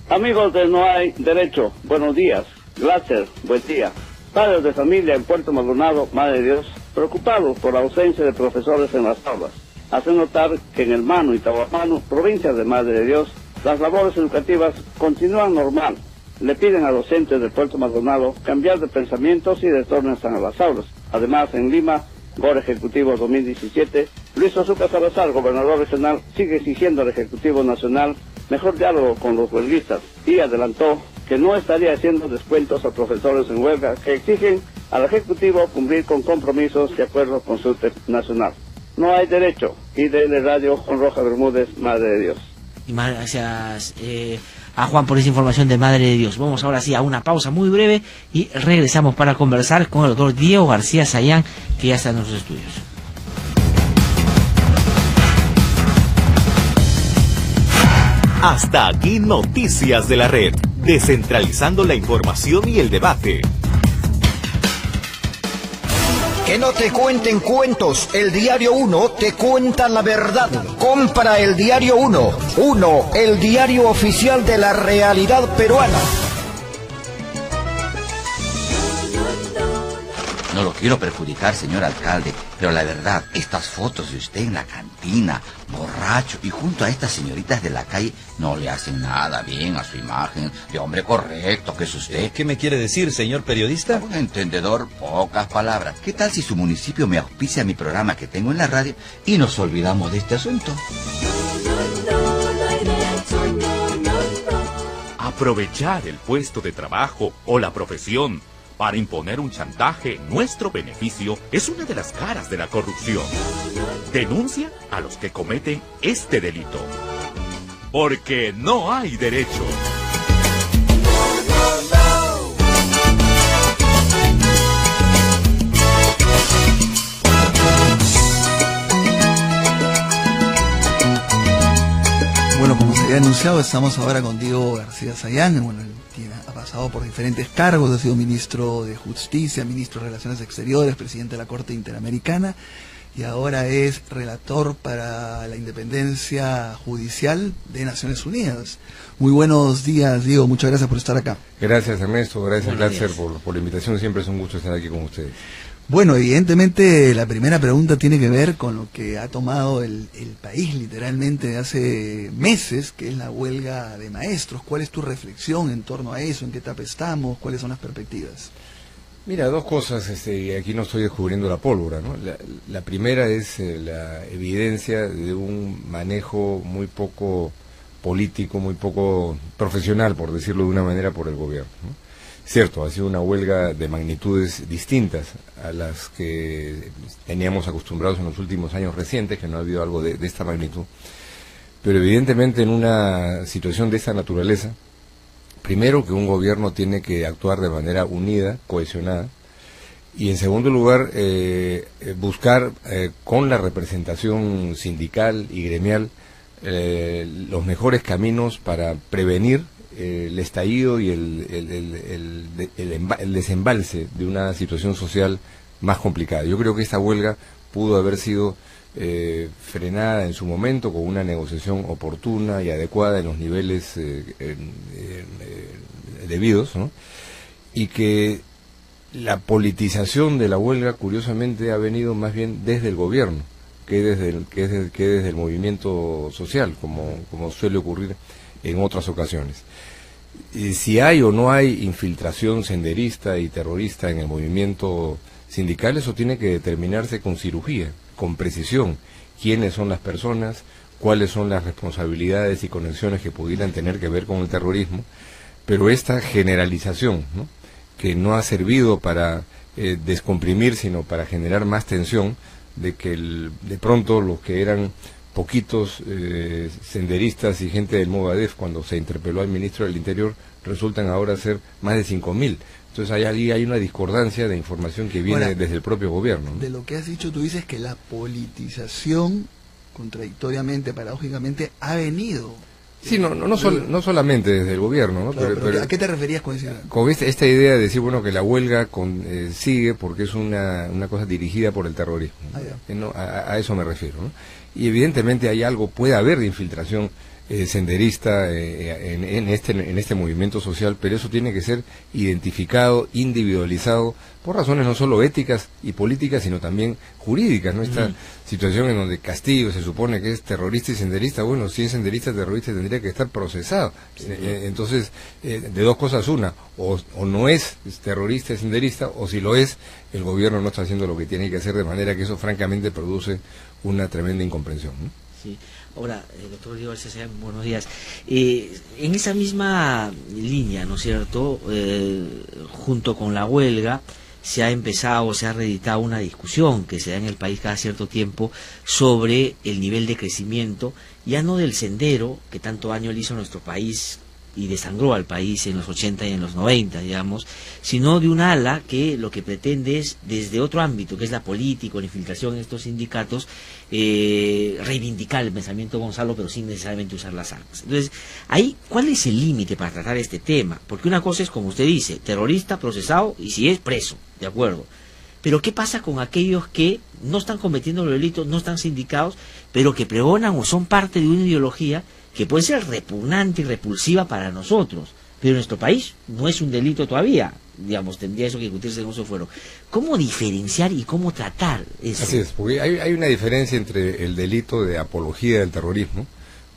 Amigos de No Hay Derecho, buenos días. Láser, buen día. Padres de familia en Puerto Maldonado, Madre de Dios, preocupados por la ausencia de profesores en las aulas. Hacen notar que en El Mano y Tahuamano, provincias de Madre de Dios, Las labores educativas continúan normal. Le piden a docentes del Puerto Maldonado cambiar de pensamientos y retornarse a las aulas. Además, en Lima, GOR Ejecutivo 2017, Luis Ozuka Salazar, gobernador regional, sigue exigiendo al Ejecutivo Nacional mejor diálogo con los huelguistas y adelantó que no estaría haciendo descuentos a profesores en huelga que exigen al Ejecutivo cumplir con compromisos de acuerdo con su nacional. No hay derecho. IDL Radio, Juan Roja Bermúdez, Madre de Dios. Y gracias a Juan por esa información de Madre de Dios. Vamos ahora sí a una pausa muy breve y regresamos para conversar con el doctor Diego García Sayán, que ya está en nuestros estudios. Hasta aquí Noticias de la Red, descentralizando la información y el debate. Que no te cuenten cuentos, el Diario 1 te cuenta la verdad. Compra el Diario 1, el diario oficial de la realidad peruana. No lo quiero perjudicar, señor alcalde, pero la verdad, estas fotos de usted en la cantina, borracho y junto a estas señoritas de la calle, no le hacen nada bien a su imagen de hombre correcto que es usted. ¿Qué me quiere decir, señor periodista? Un entendedor, pocas palabras. ¿Qué tal si su municipio me auspicia mi programa que tengo en la radio y nos olvidamos de este asunto? Aprovechar el puesto de trabajo o la profesión para imponer un chantaje en nuestro beneficio es una de las caras de la corrupción. Denuncia a los que cometen este delito. Porque no hay derecho. Bueno, como se había anunciado, estamos ahora con Diego García Sayán. Bueno, él ha pasado por diferentes cargos, ha sido ministro de Justicia, ministro de Relaciones Exteriores, presidente de la Corte Interamericana y ahora es relator para la independencia judicial de Naciones Unidas. Muy buenos días, Diego, muchas gracias por estar acá. Gracias, Ernesto, gracias, Glatzer, por la invitación, siempre es un gusto estar aquí con ustedes. Bueno, evidentemente la primera pregunta tiene que ver con lo que ha tomado el país literalmente de hace meses, que es la huelga de maestros. ¿Cuál es tu reflexión en torno a eso? ¿En qué etapa estamos? ¿Cuáles son las perspectivas? Mira, dos cosas, aquí no estoy descubriendo la pólvora, ¿no? La primera es la evidencia de un manejo muy poco político, muy poco profesional, por decirlo de una manera, por el gobierno, ¿no? Cierto, ha sido una huelga de magnitudes distintas a las que teníamos acostumbrados en los últimos años recientes, que no ha habido algo de esta magnitud. Pero evidentemente en una situación de esta naturaleza, primero que un gobierno tiene que actuar de manera unida, cohesionada, y en segundo lugar buscar con la representación sindical y gremial los mejores caminos para prevenir el estallido y el desembalse de una situación social más complicada. Yo creo que esta huelga pudo haber sido frenada en su momento con una negociación oportuna y adecuada en los niveles debidos, ¿no? Y que la politización de la huelga, curiosamente, ha venido más bien desde el gobierno que desde el movimiento social, como suele ocurrir en otras ocasiones. Si hay o no hay infiltración senderista y terrorista en el movimiento sindical, eso tiene que determinarse con cirugía, con precisión. ¿Quiénes son las personas? ¿Cuáles son las responsabilidades y conexiones que pudieran tener que ver con el terrorismo? Pero esta generalización, ¿no?, que no ha servido para descomprimir, sino para generar más tensión, de que de pronto los que eran poquitos senderistas y gente del Movadef, cuando se interpeló al ministro del Interior, resultan ahora ser más de 5.000. Entonces hay una discordancia de información que viene desde el propio gobierno, ¿no? De lo que has dicho, tú dices que la politización, contradictoriamente, paradójicamente, ha venido. Sí, no solamente desde el gobierno, ¿no? Claro, pero ¿a qué te referías con eso? Con esta idea de decir, bueno, que la huelga sigue porque es una cosa dirigida por el terrorismo, ¿no? A eso me refiero, ¿no? Y evidentemente hay algo, puede haber de infiltración senderista en este movimiento social, pero eso tiene que ser identificado, individualizado, por razones no solo éticas y políticas, sino también jurídicas, ¿no? Esta situación en donde Castillo se supone que es terrorista y senderista, bueno, si es senderista, terrorista, tendría que estar procesado. Entonces, de dos cosas una, o no es terrorista y senderista, o si lo es, el gobierno no está haciendo lo que tiene que hacer, de manera que eso francamente produce una tremenda incomprensión, ¿no? Sí. Ahora, doctor Rodrigo García, buenos días. En esa misma línea, ¿no es cierto?, junto con la huelga, se ha reeditado una discusión que se da en el país cada cierto tiempo sobre el nivel de crecimiento, ya no del sendero, que tanto daño le hizo a nuestro país y desangró al país en los 80 y en los 90, digamos, sino de un ala que lo que pretende es, desde otro ámbito, que es la política, la infiltración en estos sindicatos, reivindicar el pensamiento Gonzalo, pero sin necesariamente usar las armas. Entonces, ahí, ¿cuál es el límite para tratar este tema? Porque una cosa es, como usted dice, terrorista, procesado, y si es, preso, de acuerdo. Pero ¿qué pasa con aquellos que no están cometiendo los delitos, no están sindicados, pero que pregonan o son parte de una ideología que puede ser repugnante y repulsiva para nosotros, pero en nuestro país no es un delito todavía, digamos, tendría eso que discutirse en un fuero? ¿Cómo diferenciar y cómo tratar eso? Así es, porque hay una diferencia entre el delito de apología del terrorismo,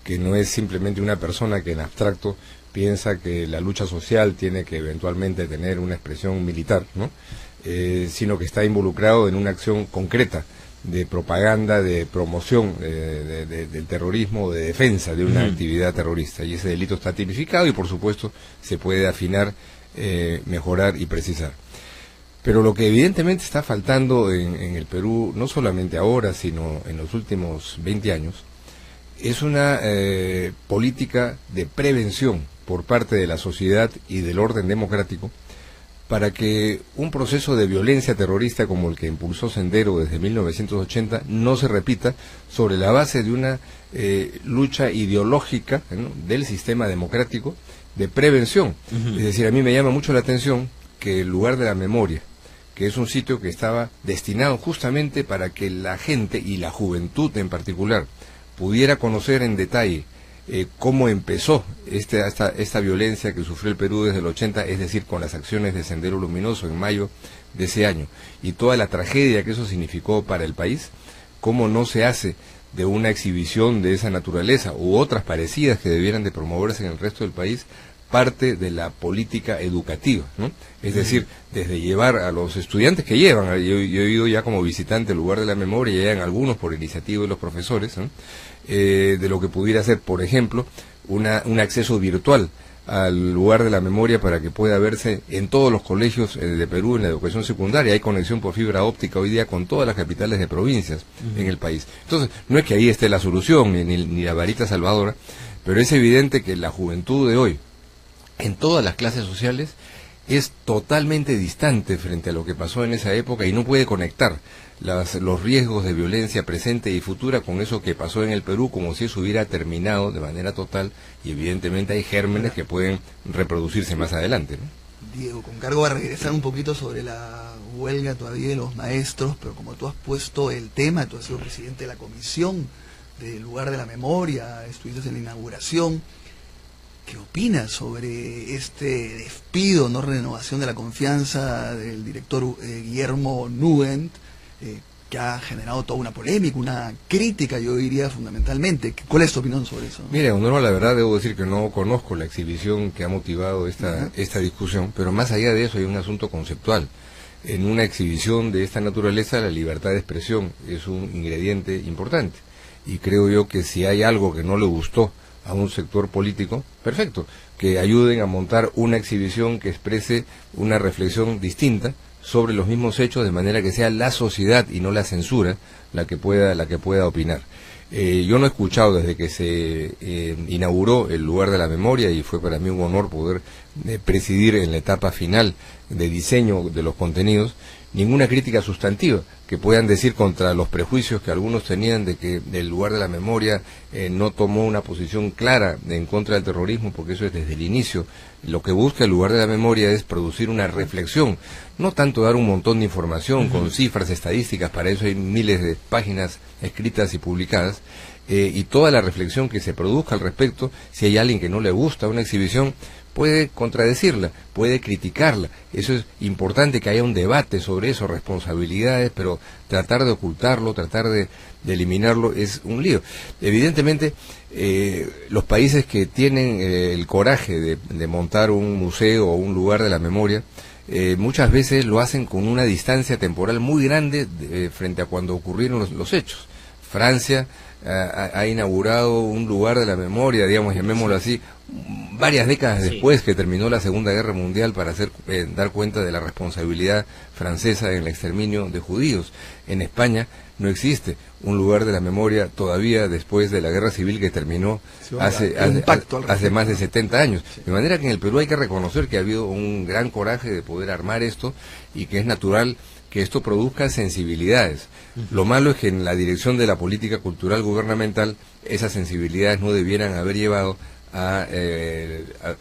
que no es simplemente una persona que en abstracto piensa que la lucha social tiene que eventualmente tener una expresión militar, ¿no? Sino que está involucrado en una acción concreta de propaganda, de promoción del terrorismo, de defensa de una actividad terrorista, y ese delito está tipificado y por supuesto se puede afinar, mejorar y precisar. Pero lo que evidentemente está faltando en el Perú, no solamente ahora, sino en los últimos 20 años, es una política de prevención por parte de la sociedad y del orden democrático, para que un proceso de violencia terrorista como el que impulsó Sendero desde 1980 no se repita sobre la base de una lucha ideológica, ¿no?, del sistema democrático de prevención. Es decir, a mí me llama mucho la atención que el lugar de la memoria, que es un sitio que estaba destinado justamente para que la gente y la juventud en particular pudiera conocer en detalle cómo empezó esta violencia que sufrió el Perú desde el 80, es decir, con las acciones de Sendero Luminoso en mayo de ese año, y toda la tragedia que eso significó para el país, cómo no se hace de una exhibición de esa naturaleza u otras parecidas que debieran de promoverse en el resto del país parte de la política educativa, ¿no? Es decir, desde llevar a los estudiantes que llevan, yo he ido ya como visitante al lugar de la memoria, ya llegan algunos por iniciativa de los profesores, ¿no?, de lo que pudiera ser, por ejemplo, un acceso virtual al lugar de la memoria para que pueda verse en todos los colegios de Perú en la educación secundaria. Hay conexión por fibra óptica hoy día con todas las capitales de provincias en el país. Entonces, no es que ahí esté la solución, ni la varita salvadora, pero es evidente que la juventud de hoy, en todas las clases sociales, es totalmente distante frente a lo que pasó en esa época y no puede conectar los riesgos de violencia presente y futura con eso que pasó en el Perú, como si eso hubiera terminado de manera total, y evidentemente hay gérmenes que pueden reproducirse más adelante, ¿no? Diego, con cargo a regresar un poquito sobre la huelga todavía de los maestros, pero como tú has puesto el tema, tú has sido presidente de la comisión del lugar de la memoria, estuviste en la inauguración, ¿qué opinas sobre este despido, no renovación de la confianza del director Guillermo Nugent, que ha generado toda una polémica, una crítica, yo diría fundamentalmente? ¿Cuál es tu opinión sobre eso? Mire, honor, la verdad debo decir que no conozco la exhibición que ha motivado esta discusión, pero más allá de eso hay un asunto conceptual. En una exhibición de esta naturaleza la libertad de expresión es un ingrediente importante, y creo yo que si hay algo que no le gustó a un sector político, perfecto, que ayuden a montar una exhibición que exprese una reflexión distinta sobre los mismos hechos, de manera que sea la sociedad y no la censura la que pueda opinar. Yo no he escuchado desde que se inauguró el lugar de la memoria, y fue para mí un honor poder presidir en la etapa final de diseño de los contenidos, ninguna crítica sustantiva que puedan decir contra los prejuicios que algunos tenían de que el lugar de la memoria no tomó una posición clara en contra del terrorismo, porque eso es desde el inicio. Lo que busca el lugar de la memoria es producir una reflexión, no tanto dar un montón de información con cifras estadísticas, para eso hay miles de páginas escritas y publicadas, y toda la reflexión que se produzca al respecto, si hay alguien que no le gusta una exhibición, puede contradecirla, puede criticarla. Eso es importante, que haya un debate sobre eso, responsabilidades, pero tratar de ocultarlo, tratar de eliminarlo es un lío. Evidentemente, los países que tienen el coraje de montar un museo o un lugar de la memoria, muchas veces lo hacen con una distancia temporal muy grande frente a cuando ocurrieron los hechos. Francia ha inaugurado un lugar de la memoria, digamos, llamémoslo así, varias décadas después que terminó la Segunda Guerra Mundial, para dar cuenta de la responsabilidad francesa en el exterminio de judíos. En España no existe un lugar de la memoria todavía después de la Guerra Civil, que terminó hace más de 70 años. De manera que en el Perú hay que reconocer que ha habido un gran coraje de poder armar esto, y que es natural que esto produzca sensibilidades. Lo malo es que en la dirección de la política cultural gubernamental esas sensibilidades no debieran haber llevado a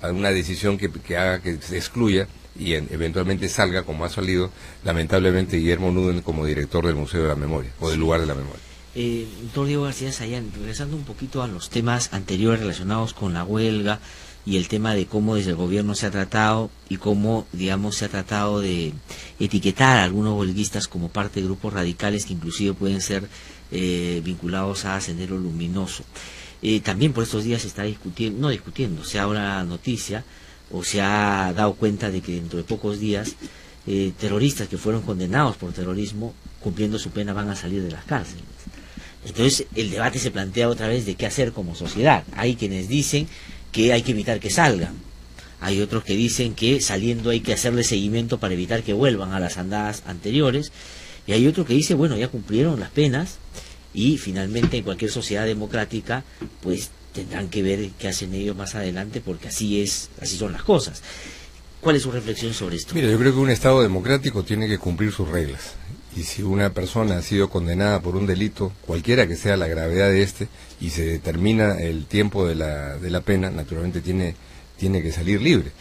una decisión que haga que se excluya y eventualmente salga, como ha salido lamentablemente Guillermo Nuden como director del Museo de la Memoria, o del lugar de la memoria. Doctor Diego García Sayán, regresando un poquito a los temas anteriores relacionados con la huelga y el tema de cómo desde el gobierno se ha tratado y cómo, digamos, se ha tratado de etiquetar a algunos huelguistas como parte de grupos radicales que inclusive pueden ser vinculados a Sendero Luminoso. También por estos días se está discutiendo, se ha una noticia o se ha dado cuenta de que dentro de pocos días terroristas que fueron condenados por terrorismo, cumpliendo su pena, van a salir de las cárceles. Entonces el debate se plantea otra vez de qué hacer como sociedad. Hay quienes dicen que hay que evitar que salgan, hay otros que dicen que saliendo hay que hacerle seguimiento para evitar que vuelvan a las andadas anteriores, y hay otro que dice, bueno, ya cumplieron las penas y finalmente en cualquier sociedad democrática pues tendrán que ver qué hacen ellos más adelante, porque así son las cosas. ¿Cuál es su reflexión sobre esto? Mira, yo creo que un Estado democrático tiene que cumplir sus reglas, y si una persona ha sido condenada por un delito, cualquiera que sea la gravedad de y se determina el tiempo de la pena, naturalmente tiene que salir libre.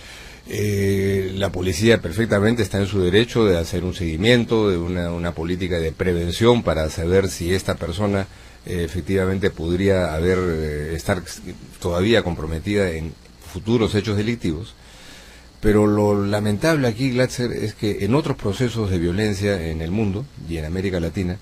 La policía perfectamente está en su derecho de hacer un seguimiento, de una política de prevención para saber si esta persona efectivamente podría estar todavía comprometida en futuros hechos delictivos. Pero lo lamentable aquí, Glatzer, es que en otros procesos de violencia en el mundo y en América Latina,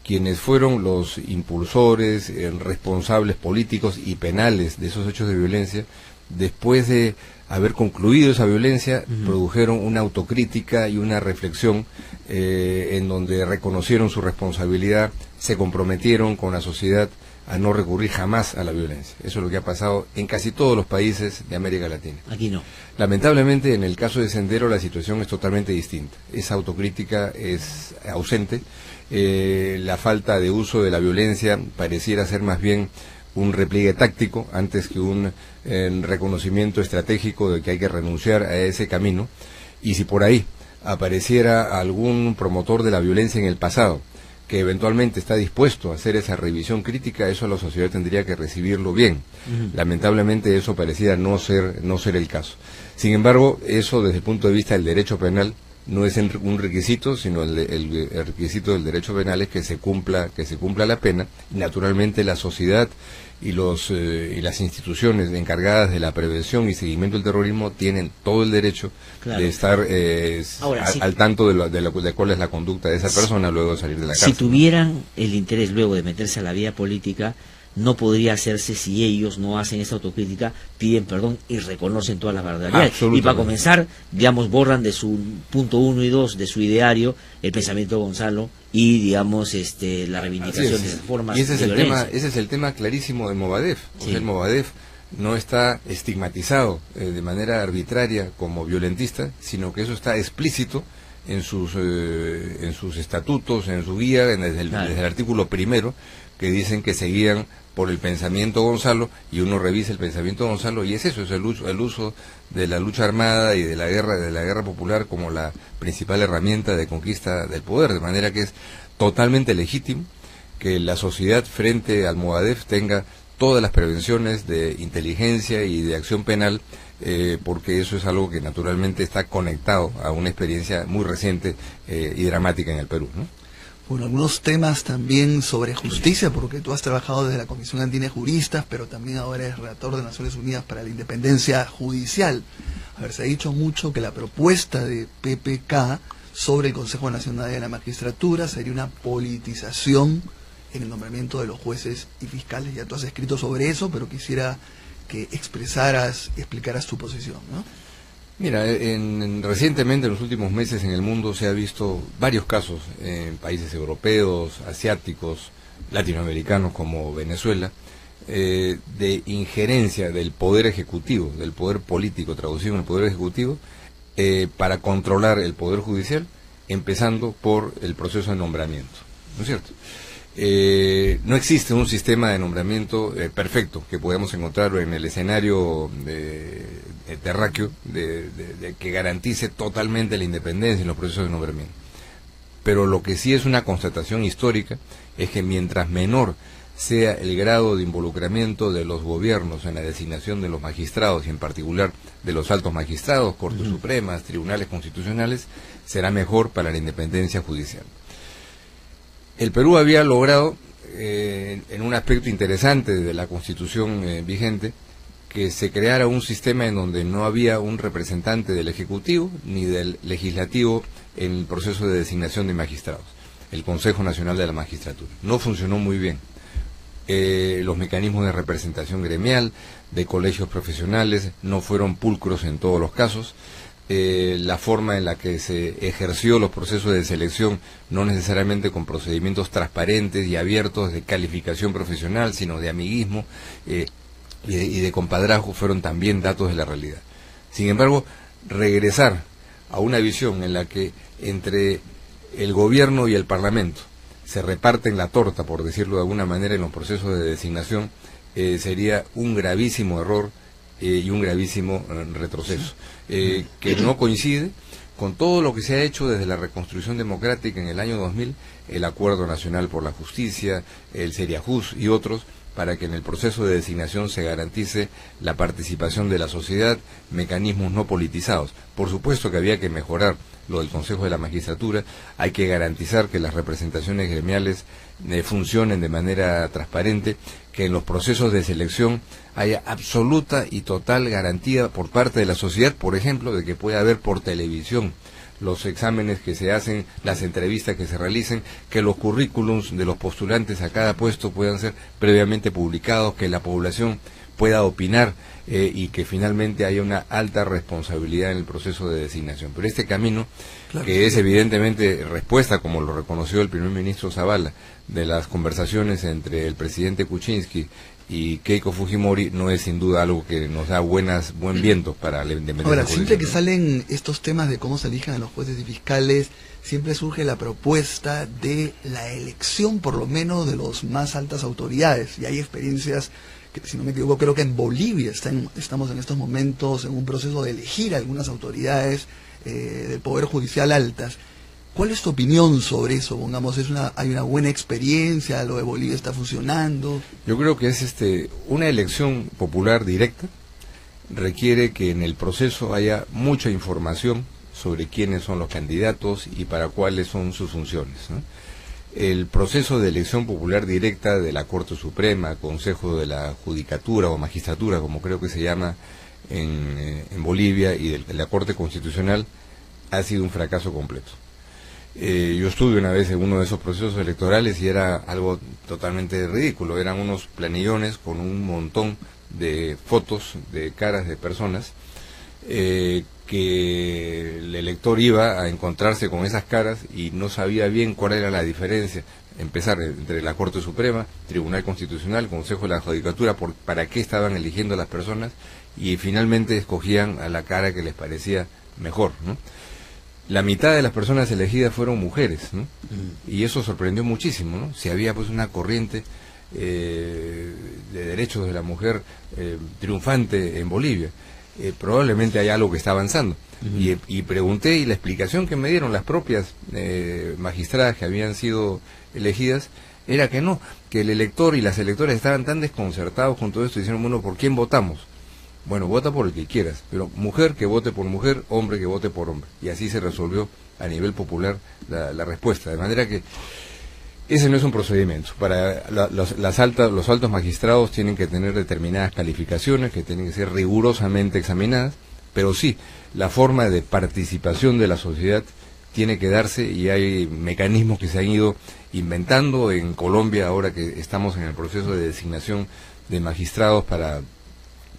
quienes fueron los impulsores, responsables políticos y penales de esos hechos de violencia, después de haber concluido esa violencia, produjeron una autocrítica y una reflexión en donde reconocieron su responsabilidad, se comprometieron con la sociedad a no recurrir jamás a la violencia. Eso es lo que ha pasado en casi todos los países de América Latina. Aquí no. Lamentablemente, en el caso de Sendero, la situación es totalmente distinta. Esa autocrítica es ausente. La falta de uso de la violencia pareciera ser más bien un repliegue táctico antes que un reconocimiento estratégico de que hay que renunciar a ese camino. Y si por ahí apareciera algún promotor de la violencia en el pasado que eventualmente está dispuesto a hacer esa revisión crítica, eso la sociedad tendría que recibirlo bien. Lamentablemente eso pareciera no ser el caso. Sin embargo, eso desde el punto de vista del derecho penal no es un requisito, sino el requisito del derecho penal es que se cumpla la pena. Naturalmente la sociedad y las instituciones encargadas de la prevención y seguimiento del terrorismo tienen todo el derecho de estar al tanto de cuál es la conducta de esa persona luego de salir de la cárcel. Si tuvieran el interés luego de meterse a la vida política, no podría hacerse si ellos no hacen esa autocrítica, piden perdón y reconocen todas las barbaridades. Y para comenzar, digamos, borran de su punto 1 y 2 de su ideario el pensamiento de Gonzalo y, digamos, la reivindicación de esas formas y ese de violencia. Ese es el tema clarísimo de Movadef. O sea, el Movadef no está estigmatizado de manera arbitraria como violentista, sino que eso está explícito en sus estatutos, en su guía, desde el artículo 1, que dicen que se guían por el pensamiento Gonzalo, y uno revisa el pensamiento Gonzalo, y es eso, es el uso de la lucha armada y de la guerra popular como la principal herramienta de conquista del poder, de manera que es totalmente legítimo que la sociedad frente al Movadef tenga todas las prevenciones de inteligencia y de acción penal, porque eso es algo que naturalmente está conectado a una experiencia muy reciente y dramática en el Perú, ¿no? Bueno, algunos temas también sobre justicia, porque tú has trabajado desde la Comisión Andina de Juristas, pero también ahora eres relator de Naciones Unidas para la Independencia Judicial. A ver, se ha dicho mucho que la propuesta de PPK sobre el Consejo Nacional de la Magistratura sería una politización en el nombramiento de los jueces y fiscales. Ya tú has escrito sobre eso, pero quisiera que explicaras tu posición, ¿no? Mira, recientemente en los últimos meses en el mundo se ha visto varios casos en países europeos, asiáticos, latinoamericanos como Venezuela, de injerencia del poder ejecutivo, del poder político traducido en el poder ejecutivo, para controlar el poder judicial, empezando por el proceso de nombramiento, ¿no es cierto? No existe un sistema de nombramiento perfecto que podamos encontrar en el escenario terráqueo de que garantice totalmente la independencia en los procesos de nombramiento. Pero lo que sí es una constatación histórica es que mientras menor sea el grado de involucramiento de los gobiernos en la designación de los magistrados y en particular de los altos magistrados, Cortes Supremas, tribunales constitucionales, será mejor para la independencia judicial. El Perú había logrado, en un aspecto interesante de la Constitución vigente, que se creara un sistema en donde no había un representante del Ejecutivo ni del Legislativo en el proceso de designación de magistrados, el Consejo Nacional de la Magistratura. No funcionó muy bien. Los mecanismos de representación gremial, de colegios profesionales, no fueron pulcros en todos los casos. La forma en la que se ejerció los procesos de selección, no necesariamente con procedimientos transparentes y abiertos de calificación profesional, sino de amiguismo y de compadrazgo, fueron también datos de la realidad. Sin embargo, regresar a una visión en la que entre el gobierno y el parlamento se reparten la torta, por decirlo de alguna manera, en los procesos de designación, sería un gravísimo error y un gravísimo retroceso, que no coincide con todo lo que se ha hecho desde la reconstrucción democrática en el año 2000, el Acuerdo Nacional por la Justicia, el Seriajus y otros, para que en el proceso de designación se garantice la participación de la sociedad, mecanismos no politizados. Por supuesto que había que mejorar lo del Consejo de la Magistratura, hay que garantizar que las representaciones gremiales funcionen de manera transparente, que en los procesos de selección haya absoluta y total garantía por parte de la sociedad, por ejemplo, de que pueda haber por televisión los exámenes que se hacen, las entrevistas que se realicen, que los currículums de los postulantes a cada puesto puedan ser previamente publicados, que la población pueda opinar y que finalmente haya una alta responsabilidad en el proceso de designación. Pero este camino, claro, que es evidentemente respuesta, como lo reconoció el primer ministro Zavala, de las conversaciones entre el presidente Kuczynski y Keiko Fujimori, no es sin duda algo que nos da buen viento para la independencia. Ahora, siempre que salen estos temas de cómo se eligen a los jueces y fiscales, siempre surge la propuesta de la elección, por lo menos, de los más altas autoridades. Y hay experiencias que, si no me equivoco, creo que en Bolivia estamos en estos momentos en un proceso de elegir algunas autoridades del Poder Judicial altas. ¿Cuál es tu opinión sobre eso? Pongamos, hay una buena experiencia, lo de Bolivia está funcionando. Yo creo que es una elección popular directa, requiere que en el proceso haya mucha información sobre quiénes son los candidatos y para cuáles son sus funciones, ¿no? El proceso de elección popular directa de la Corte Suprema, Consejo de la Judicatura o Magistratura, como creo que se llama en Bolivia, y de la Corte Constitucional, ha sido un fracaso completo. Yo estuve una vez en uno de esos procesos electorales y era algo totalmente ridículo. Eran unos planillones con un montón de fotos de caras de personas que el elector iba a encontrarse con esas caras y no sabía bien cuál era la diferencia. Empezar entre la Corte Suprema, Tribunal Constitucional, Consejo de la Judicatura, para qué estaban eligiendo a las personas, y finalmente escogían a la cara que les parecía mejor, ¿no? La mitad de las personas elegidas fueron mujeres, ¿no? Y eso sorprendió muchísimo, ¿no? Si había pues una corriente de derechos de la mujer triunfante en Bolivia, probablemente hay algo que está avanzando. Y pregunté, y la explicación que me dieron las propias magistradas que habían sido elegidas era que no, que el elector y las electoras estaban tan desconcertados con todo esto y dijeron, bueno, ¿por quién votamos? Bueno, vota por el que quieras, pero mujer que vote por mujer, hombre que vote por hombre. Y así se resolvió a nivel popular la respuesta. De manera que Ese no es un procedimiento. Para los altos magistrados tienen que tener determinadas calificaciones que tienen que ser rigurosamente examinadas, pero sí, la forma de participación de la sociedad tiene que darse y hay mecanismos que se han ido inventando en Colombia ahora que estamos en el proceso de designación de magistrados para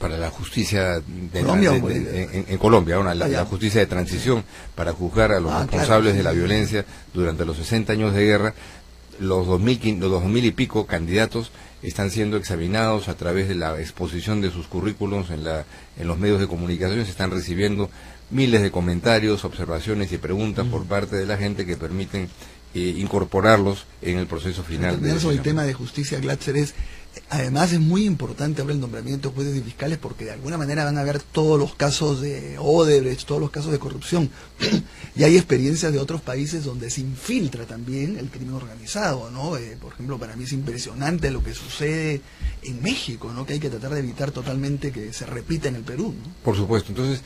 la justicia en Colombia, la justicia de transición para juzgar a los responsables de la violencia durante los 60 años de guerra. Los 2000 y pico candidatos están siendo examinados a través de la exposición de sus currículums en los medios de comunicación. Se están recibiendo miles de comentarios, observaciones y preguntas por parte de la gente que permiten incorporarlos en el proceso final. El tema de justicia, Glatzer, además es muy importante ahora el nombramiento de jueces y fiscales, porque de alguna manera van a ver todos los casos de Odebrecht, todos los casos de corrupción, y hay experiencias de otros países donde se infiltra también el crimen organizado, ¿no? Por ejemplo, para mí es impresionante lo que sucede en México, ¿no? Que hay que tratar de evitar totalmente que se repita en el Perú, ¿no? Por supuesto. Entonces,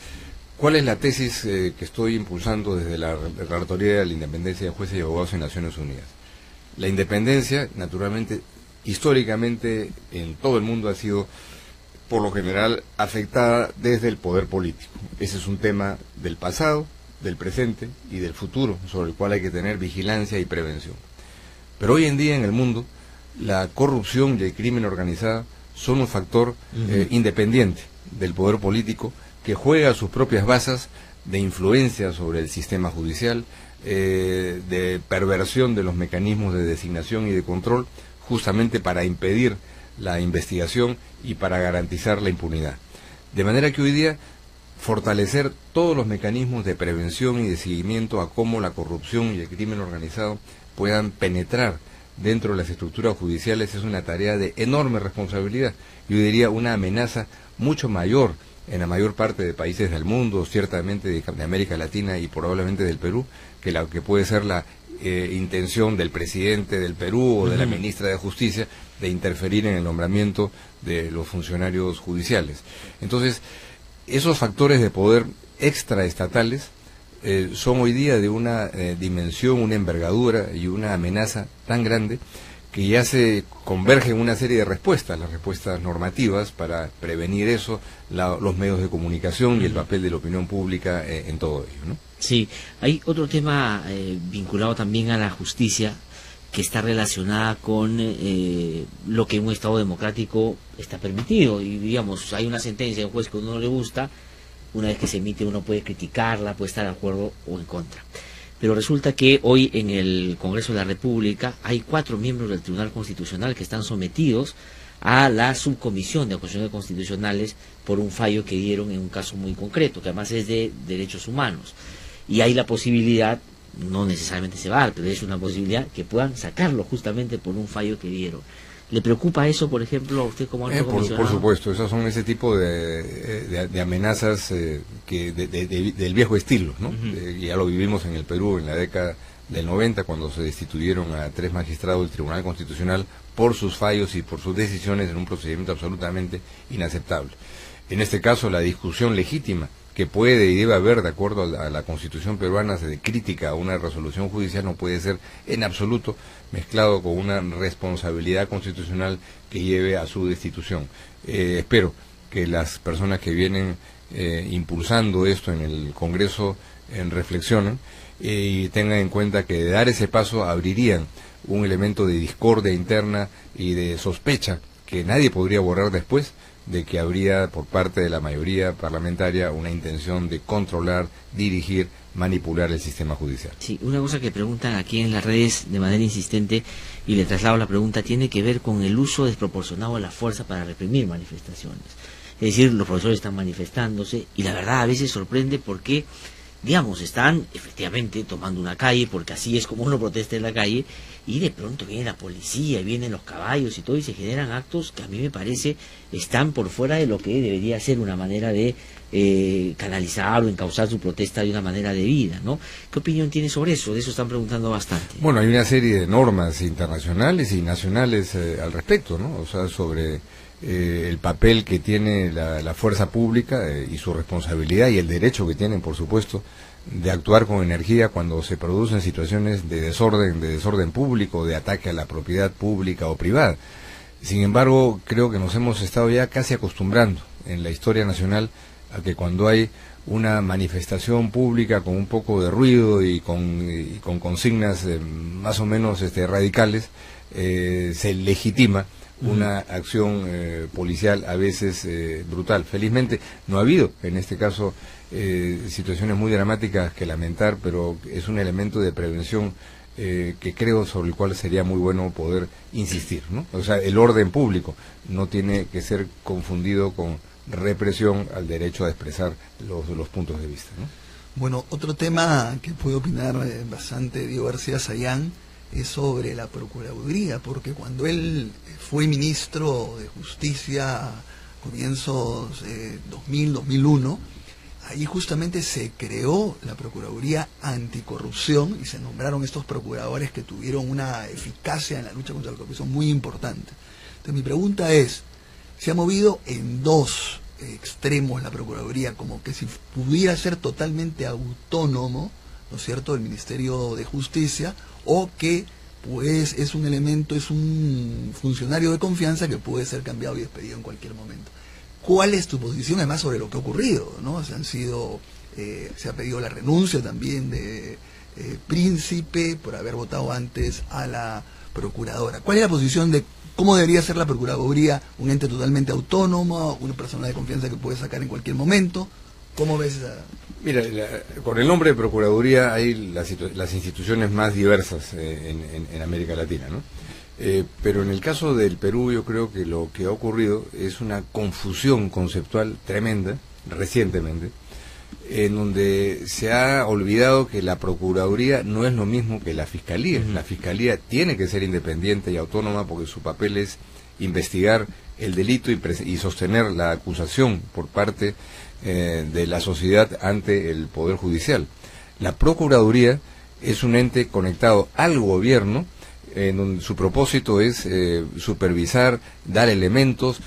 ¿cuál es la tesis que estoy impulsando desde la Relatoría de la Independencia de Jueces y Abogados en Naciones Unidas? La independencia, naturalmente, históricamente en todo el mundo ha sido por lo general afectada desde el poder político. Ese es un tema del pasado, del presente y del futuro, sobre el cual hay que tener vigilancia y prevención. Pero hoy en día en el mundo la corrupción y el crimen organizado son un factor independiente del poder político, que juega sus propias bases de influencia sobre el sistema judicial, de perversión de los mecanismos de designación y de control, justamente para impedir la investigación y para garantizar la impunidad. De manera que hoy día fortalecer todos los mecanismos de prevención y de seguimiento a cómo la corrupción y el crimen organizado puedan penetrar dentro de las estructuras judiciales es una tarea de enorme responsabilidad. Yo diría una amenaza mucho mayor en la mayor parte de países del mundo, ciertamente de América Latina y probablemente del Perú, que la que puede ser la intención del presidente del Perú o de la ministra de Justicia de interferir en el nombramiento de los funcionarios judiciales. Entonces, esos factores de poder extraestatales son hoy día de una dimensión, una envergadura y una amenaza tan grande que ya se convergen una serie de respuestas, las respuestas normativas para prevenir eso, los medios de comunicación y el papel de la opinión pública en todo ello, ¿no? Sí, hay otro tema vinculado también a la justicia que está relacionada con lo que en un Estado democrático está permitido. Y digamos, hay una sentencia de un juez que a uno no le gusta, una vez que se emite uno puede criticarla, puede estar de acuerdo o en contra. Pero resulta que hoy en el Congreso de la República hay 4 miembros del Tribunal Constitucional que están sometidos a la subcomisión de acusaciones constitucionales por un fallo que dieron en un caso muy concreto, que además es de derechos humanos. Y hay la posibilidad, no necesariamente se va a dar, pero es una posibilidad que puedan sacarlo justamente por un fallo que dieron. ¿Le preocupa eso, por ejemplo, a usted como alto comisionado? Por supuesto, esas son ese tipo de amenazas del viejo estilo, ¿no? Ya lo vivimos en el Perú en la década del 90, cuando se destituyeron a 3 magistrados del Tribunal Constitucional por sus fallos y por sus decisiones en un procedimiento absolutamente inaceptable. En este caso, la discusión legítima que puede y debe haber de acuerdo a la Constitución peruana de crítica a una resolución judicial no puede ser en absoluto mezclado con una responsabilidad constitucional que lleve a su destitución. Espero que las personas que vienen impulsando esto en el Congreso reflexionen y tengan en cuenta que de dar ese paso abrirían un elemento de discordia interna y de sospecha que nadie podría borrar después de que habría por parte de la mayoría parlamentaria una intención de controlar, dirigir, manipular el sistema judicial. Sí, una cosa que preguntan aquí en las redes de manera insistente, y le traslado la pregunta, tiene que ver con el uso desproporcionado de la fuerza para reprimir manifestaciones. Es decir, los profesores están manifestándose y la verdad a veces sorprende porque, digamos, están efectivamente tomando una calle, porque así es como uno protesta en la calle, y de pronto viene la policía, y vienen los caballos y todo, y se generan actos que a mí me parece están por fuera de lo que debería ser una manera de canalizar o encauzar su protesta de una manera debida, ¿no? ¿Qué opinión tiene sobre eso? De eso están preguntando bastante. Bueno, hay una serie de normas internacionales y nacionales al respecto, ¿no? O sea, sobre el papel que tiene la fuerza pública y su responsabilidad y el derecho que tienen, por supuesto, de actuar con energía cuando se producen situaciones de desorden público, de ataque a la propiedad pública o privada. Sin embargo, creo que nos hemos estado ya casi acostumbrando en la historia nacional a que cuando hay una manifestación pública con un poco de ruido y con consignas más o menos radicales, se legitima una acción policial a veces brutal. Felizmente no ha habido en este caso situaciones muy dramáticas que lamentar, pero es un elemento de prevención que creo sobre el cual sería muy bueno poder insistir, ¿no? O sea, el orden público no tiene que ser confundido con represión al derecho a expresar los puntos de vista, ¿no? Bueno, otro tema que puede opinar bastante Diego García Sayán es sobre la Procuraduría, porque cuando él fue ministro de Justicia a comienzos de 2000-2001, ahí justamente se creó la Procuraduría Anticorrupción y se nombraron estos procuradores que tuvieron una eficacia en la lucha contra la corrupción muy importante. Entonces mi pregunta es, se ha movido en dos extremos la Procuraduría, como que si pudiera ser totalmente autónomo, ¿no es cierto?, el Ministerio de Justicia, o que pues es un elemento, es un funcionario de confianza que puede ser cambiado y despedido en cualquier momento. ¿Cuál es tu posición además sobre lo que ha ocurrido, ¿no? Se ha pedido la renuncia también de Príncipe por haber votado antes a la procuradora. ¿Cuál es la posición de cómo debería ser la Procuraduría? ¿Un ente totalmente autónomo, una persona de confianza que puede sacar en cualquier momento? ¿Cómo ves esa? Mira, con el nombre de Procuraduría hay las instituciones más diversas en América Latina, ¿no? Pero en el caso del Perú yo creo que lo que ha ocurrido es una confusión conceptual tremenda, recientemente, en donde se ha olvidado que la Procuraduría no es lo mismo que la Fiscalía. La Fiscalía tiene que ser independiente y autónoma porque su papel es investigar el delito y sostener la acusación por parte de la sociedad ante el Poder Judicial. La Procuraduría es un ente conectado al gobierno, en donde su propósito es supervisar, dar elementos,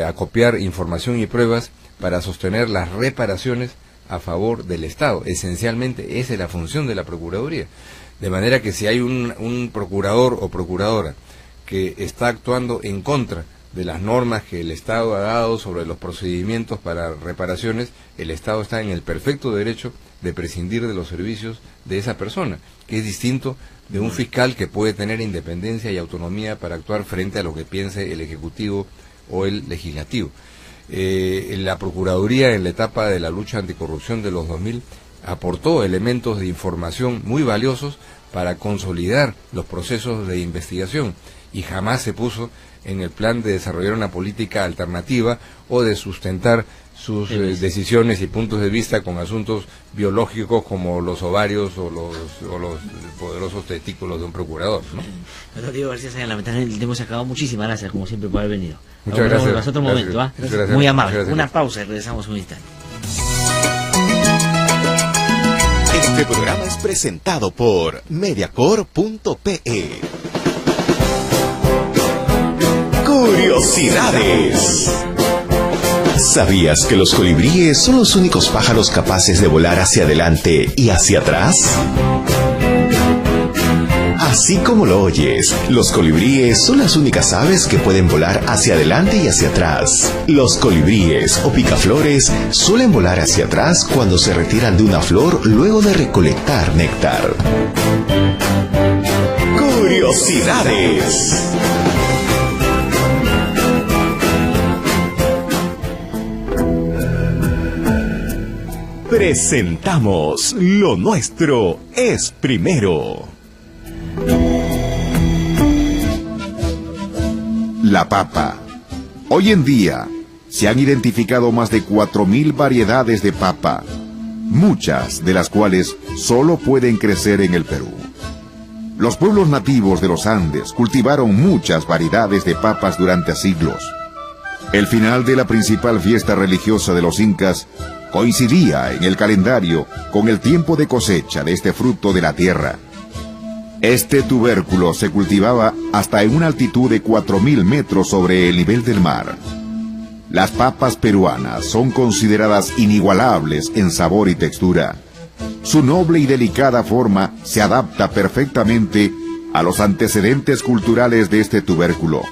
acopiar información y pruebas para sostener las reparaciones a favor del Estado. Esencialmente esa es la función de la Procuraduría. De manera que si hay un procurador o procuradora que está actuando en contra de las normas que el Estado ha dado sobre los procedimientos para reparaciones, el Estado está en el perfecto derecho de prescindir de los servicios de esa persona, que es distinto de un fiscal que puede tener independencia y autonomía para actuar frente a lo que piense el Ejecutivo o el Legislativo. La Procuraduría en la etapa de la lucha anticorrupción de los 2000 aportó elementos de información muy valiosos para consolidar los procesos de investigación y jamás se puso en el plan de desarrollar una política alternativa o de sustentar sus decisiones y puntos de vista con asuntos biológicos como los ovarios o los poderosos testículos de un procurador, ¿no? Doctor Diego García Sayán, lamentablemente hemos acabado. Muchísimas gracias, como siempre, por haber venido. Muchas gracias. Nos otro momento, ¿ah? Muy amable. Una pausa y regresamos un instante. Este programa es presentado por Mediacor.pe. Curiosidades. ¿Sabías que los colibríes son los únicos pájaros capaces de volar hacia adelante y hacia atrás? Así como lo oyes, los colibríes son las únicas aves que pueden volar hacia adelante y hacia atrás. Los colibríes o picaflores suelen volar hacia atrás cuando se retiran de una flor luego de recolectar néctar. Curiosidades. Presentamos Lo Nuestro es Primero. La papa. Hoy en día se han identificado más de 4.000 variedades de papa, muchas de las cuales solo pueden crecer en el Perú. Los pueblos nativos de los Andes cultivaron muchas variedades de papas durante siglos. El final de la principal fiesta religiosa de los incas coincidía en el calendario con el tiempo de cosecha de este fruto de la tierra. Este tubérculo se cultivaba hasta en una altitud de 4.000 metros sobre el nivel del mar. Las papas peruanas son consideradas inigualables en sabor y textura. su noble y delicada forma se adapta perfectamente a los antecedentes culturales de este tubérculo.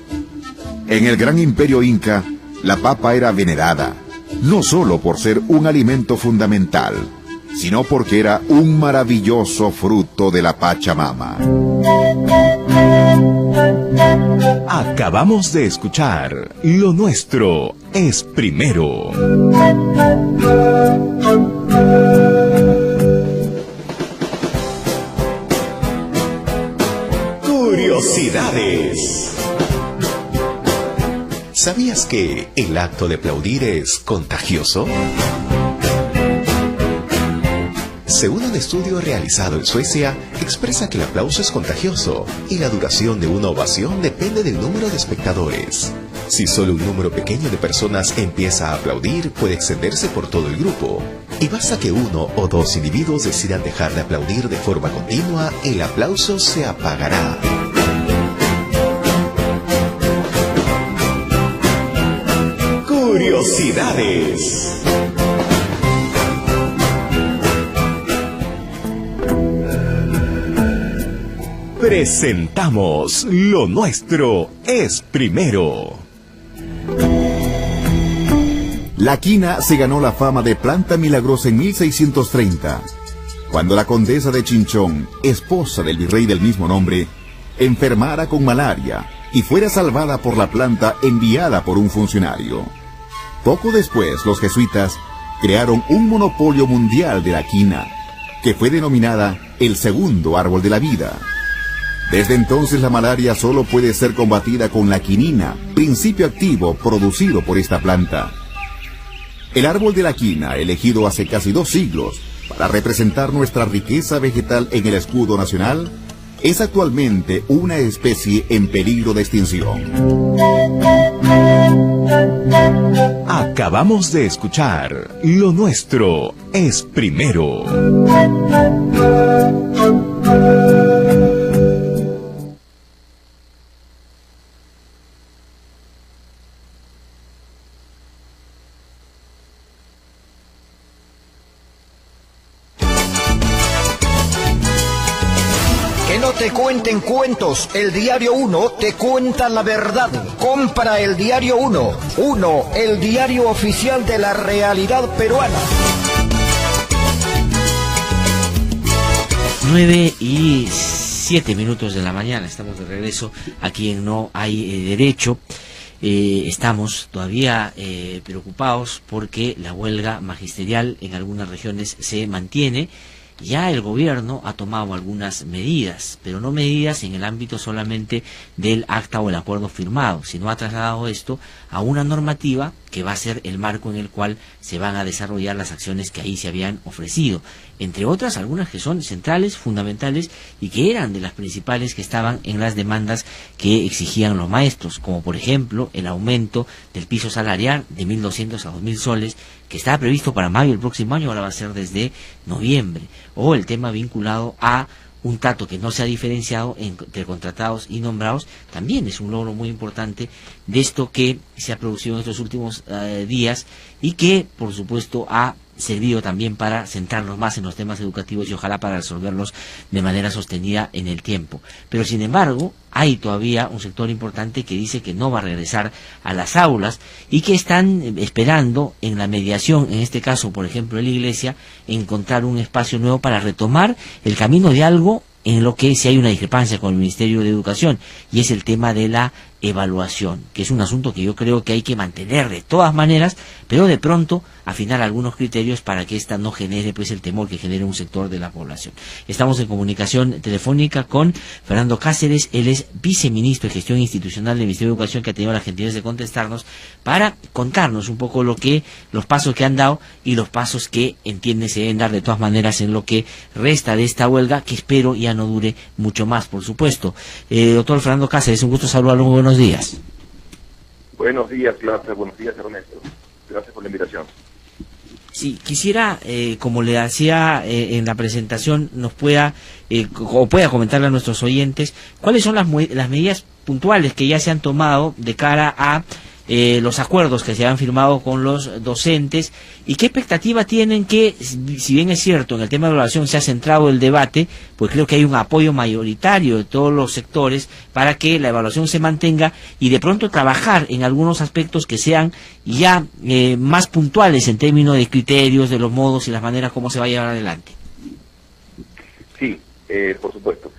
En el gran imperio inca, la papa era venerada, no solo por ser un alimento fundamental, sino porque era un maravilloso fruto de la Pachamama. Acabamos de escuchar Lo Nuestro es Primero. Curiosidades. ¿Sabías que el acto de aplaudir es contagioso? Según un estudio realizado en Suecia, expresa que el aplauso es contagioso y la duración de una ovación depende del número de espectadores. Si solo un número pequeño de personas empieza a aplaudir, puede extenderse por todo el grupo. Y basta que uno o dos individuos decidan dejar de aplaudir de forma continua, el aplauso se apagará. Curiosidades. Presentamos Lo Nuestro es Primero. La quina se ganó la fama de planta milagrosa en 1630, cuando la condesa de Chinchón, esposa del virrey del mismo nombre, enfermara con malaria y fuera salvada por la planta enviada por un funcionario. Poco después, los jesuitas crearon un monopolio mundial de la quina, que fue denominada el segundo árbol de la vida. Desde entonces la malaria solo puede ser combatida con la quinina, principio activo producido por esta planta. El árbol de la quina, elegido hace casi 2 siglos para representar nuestra riqueza vegetal en el escudo nacional, es actualmente una especie en peligro de extinción. Acabamos de escuchar Lo Nuestro es Primero. Te cuenten cuentos, el diario 1 te cuenta la verdad. Compra el diario 1, el diario oficial de la realidad peruana. 9:07 de la mañana, estamos de regreso aquí en No Hay Derecho. Estamos todavía preocupados porque la huelga magisterial en algunas regiones se mantiene. Ya el gobierno ha tomado algunas medidas, pero no medidas en el ámbito solamente del acta o el acuerdo firmado, sino ha trasladado esto a una normativa que va a ser el marco en el cual se van a desarrollar las acciones que ahí se habían ofrecido, entre otras algunas que son centrales, fundamentales y que eran de las principales que estaban en las demandas que exigían los maestros, como por ejemplo el aumento del piso salarial de 1.200 a 2.000 soles, que estaba previsto para mayo del próximo año, ahora va a ser desde noviembre, o el tema vinculado a un trato que no se ha diferenciado entre contratados y nombrados. También es un logro muy importante de esto que se ha producido en estos últimos días y que por supuesto ha servido también para centrarnos más en los temas educativos y ojalá para resolverlos de manera sostenida en el tiempo. Pero sin embargo hay todavía un sector importante que dice que no va a regresar a las aulas y que están esperando en la mediación, en este caso por ejemplo en la Iglesia, encontrar un espacio nuevo para retomar el camino de algo en lo que sí hay una discrepancia con el Ministerio de Educación, y es el tema de la evaluación, que es un asunto que yo creo que hay que mantener de todas maneras, pero de pronto afinar algunos criterios para que esta no genere pues el temor que genere un sector de la población. Estamos en comunicación telefónica con Fernando Cáceres, él es viceministro de Gestión Institucional del Ministerio de Educación, que ha tenido la gentileza de contestarnos para contarnos un poco los pasos que han dado y los pasos que entiende se deben dar de todas maneras en lo que resta de esta huelga, que espero ya no dure mucho más, por supuesto. Doctor Fernando Cáceres, un gusto saludarlo, muy buenos días. Buenos días, Clara, buenos días, Ernesto. Gracias por la invitación. Sí, quisiera, como le hacía en la presentación, nos pueda comentarle a nuestros oyentes cuáles son las medidas puntuales que ya se han tomado de cara a los acuerdos que se han firmado con los docentes y qué expectativa tienen que, si bien es cierto, en el tema de evaluación se ha centrado el debate, pues creo que hay un apoyo mayoritario de todos los sectores para que la evaluación se mantenga y de pronto trabajar en algunos aspectos que sean ya más puntuales en términos de criterios, de los modos y las maneras como se va a llevar adelante. Sí, por supuesto.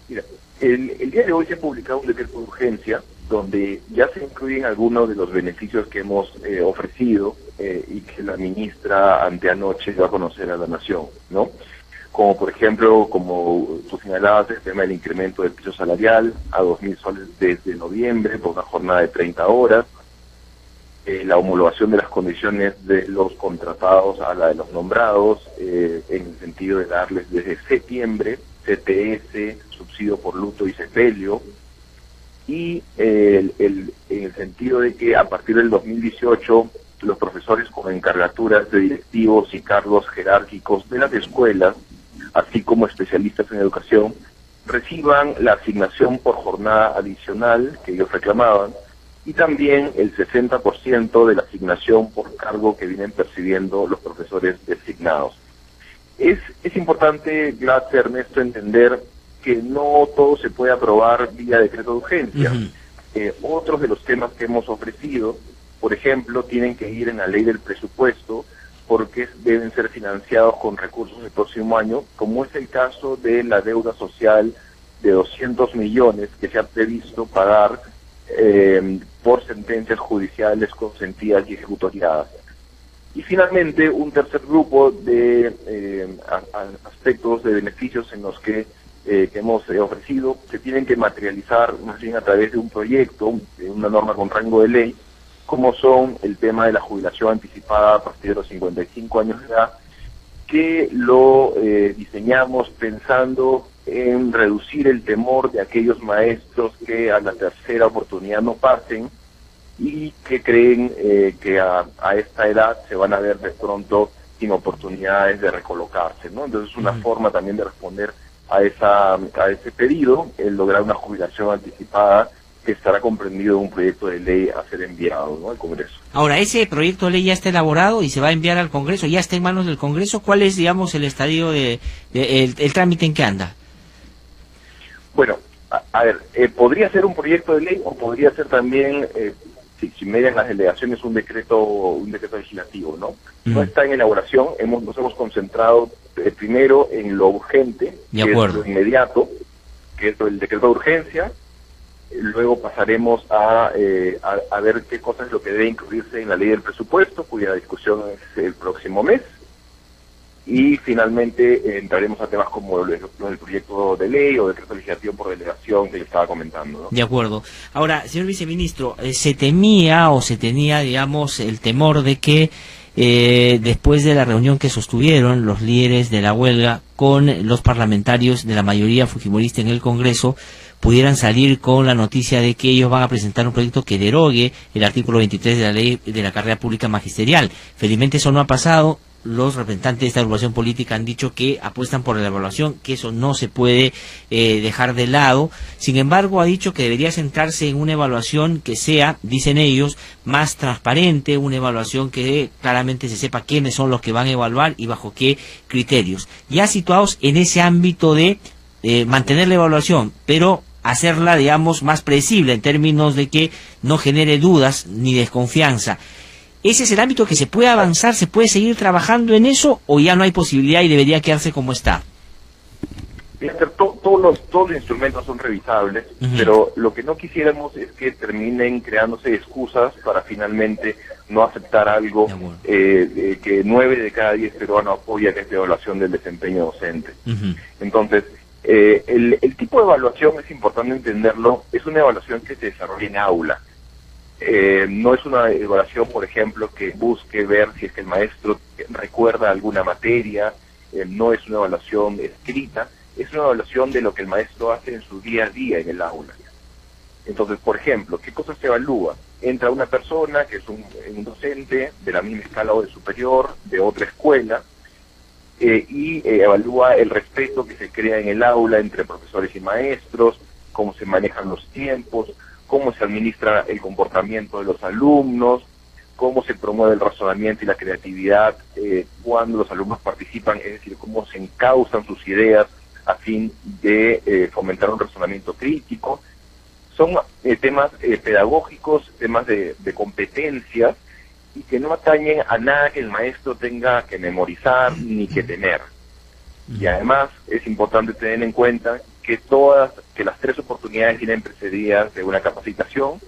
Mira, el día de hoy se ha publicado un decreto de urgencia donde ya se incluyen algunos de los beneficios que hemos ofrecido y que la ministra anteanoche dio a conocer a la Nación, ¿no? Como por ejemplo, como tú señalabas, el tema del incremento del piso salarial a 2.000 soles desde noviembre por una jornada de 30 horas, la homologación de las condiciones de los contratados a la de los nombrados, en el sentido de darles desde septiembre CTS, subsidio por luto y sepelio, y en el sentido de que a partir del 2018 los profesores con encargaturas de directivos y cargos jerárquicos de las escuelas, así como especialistas en educación, reciban la asignación por jornada adicional que ellos reclamaban, y también el 60% de la asignación por cargo que vienen percibiendo los profesores designados. Es importante, Gladys, Ernesto, entender que no todo se puede aprobar vía decreto de urgencia. Otros de los temas que hemos ofrecido, por ejemplo, tienen que ir en la ley del presupuesto porque deben ser financiados con recursos del próximo año, como es el caso de la deuda social de 200 millones que se ha previsto pagar por sentencias judiciales consentidas y ejecutoriadas. Y finalmente, un tercer grupo de aspectos de beneficios en los que hemos ofrecido se tienen que materializar más bien a través de un proyecto, de una norma con rango de ley, como son el tema de la jubilación anticipada a partir de los 55 años de edad, que lo diseñamos pensando en reducir el temor de aquellos maestros que a la tercera oportunidad no pasen y que creen que a esta edad se van a ver de pronto sin oportunidades de recolocarse, ¿no? Entonces es una forma también de responder a ese pedido, el lograr una jubilación anticipada que estará comprendido en un proyecto de ley a ser enviado, ¿no?, al Congreso. Ahora, ese proyecto de ley ya está elaborado y se va a enviar al Congreso, ya está en manos del Congreso. ¿Cuál es, digamos, el estadio el trámite en que anda? Bueno, a ver, podría ser un proyecto de ley o podría ser también, si median las delegaciones, un decreto legislativo, ¿no? No está en elaboración, nos hemos concentrado primero en lo urgente, que es lo inmediato, que es el decreto de urgencia. Luego pasaremos a ver qué cosa es lo que debe incluirse en la ley del presupuesto, cuya discusión es el próximo mes. Y finalmente entraremos a temas como el proyecto de ley o decreto legislativo por delegación que le estaba comentando, ¿no? De acuerdo. Ahora, señor viceministro, se temía o se tenía, digamos, el temor de que después de la reunión que sostuvieron los líderes de la huelga con los parlamentarios de la mayoría fujimorista en el Congreso, pudieran salir con la noticia de que ellos van a presentar un proyecto que derogue el artículo 23 de la ley de la carrera pública magisterial. Felizmente eso no ha pasado. Los representantes de esta agrupación política han dicho que apuestan por la evaluación, que eso no se puede dejar de lado. Sin embargo, ha dicho que debería centrarse en una evaluación que sea, dicen ellos, más transparente, una evaluación que claramente se sepa quiénes son los que van a evaluar y bajo qué criterios. Ya situados en ese ámbito de mantener la evaluación, pero hacerla, digamos, más predecible en términos de que no genere dudas ni desconfianza. ¿Ese es el ámbito que se puede avanzar, se puede seguir trabajando en eso, o ya no hay posibilidad y debería quedarse como está? Todos los instrumentos son revisables, pero lo que no quisiéramos es que terminen creándose excusas para finalmente no aceptar algo que 9 de cada 10 peruanos apoyan esta evaluación del desempeño docente. Entonces, el tipo de evaluación, es importante entenderlo, es una evaluación que se desarrolla en aula. No es una evaluación, por ejemplo, que busque ver si es que el maestro recuerda alguna materia, no es una evaluación escrita, es una evaluación de lo que el maestro hace en su día a día en el aula. Entonces, por ejemplo, ¿qué cosas se evalúa? Entra una persona que es un docente de la misma escala o de superior, de otra escuela, y evalúa el respeto que se crea en el aula entre profesores y maestros, cómo se manejan los tiempos, cómo se administra el comportamiento de los alumnos, cómo se promueve el razonamiento y la creatividad cuando los alumnos participan, es decir, cómo se encauzan sus ideas a fin de fomentar un razonamiento crítico. Son temas pedagógicos, temas de competencias, y que no atañen a nada que el maestro tenga que memorizar ni que tener. Y además es importante tener en cuenta que las 3 oportunidades vienen precedidas de una capacitación,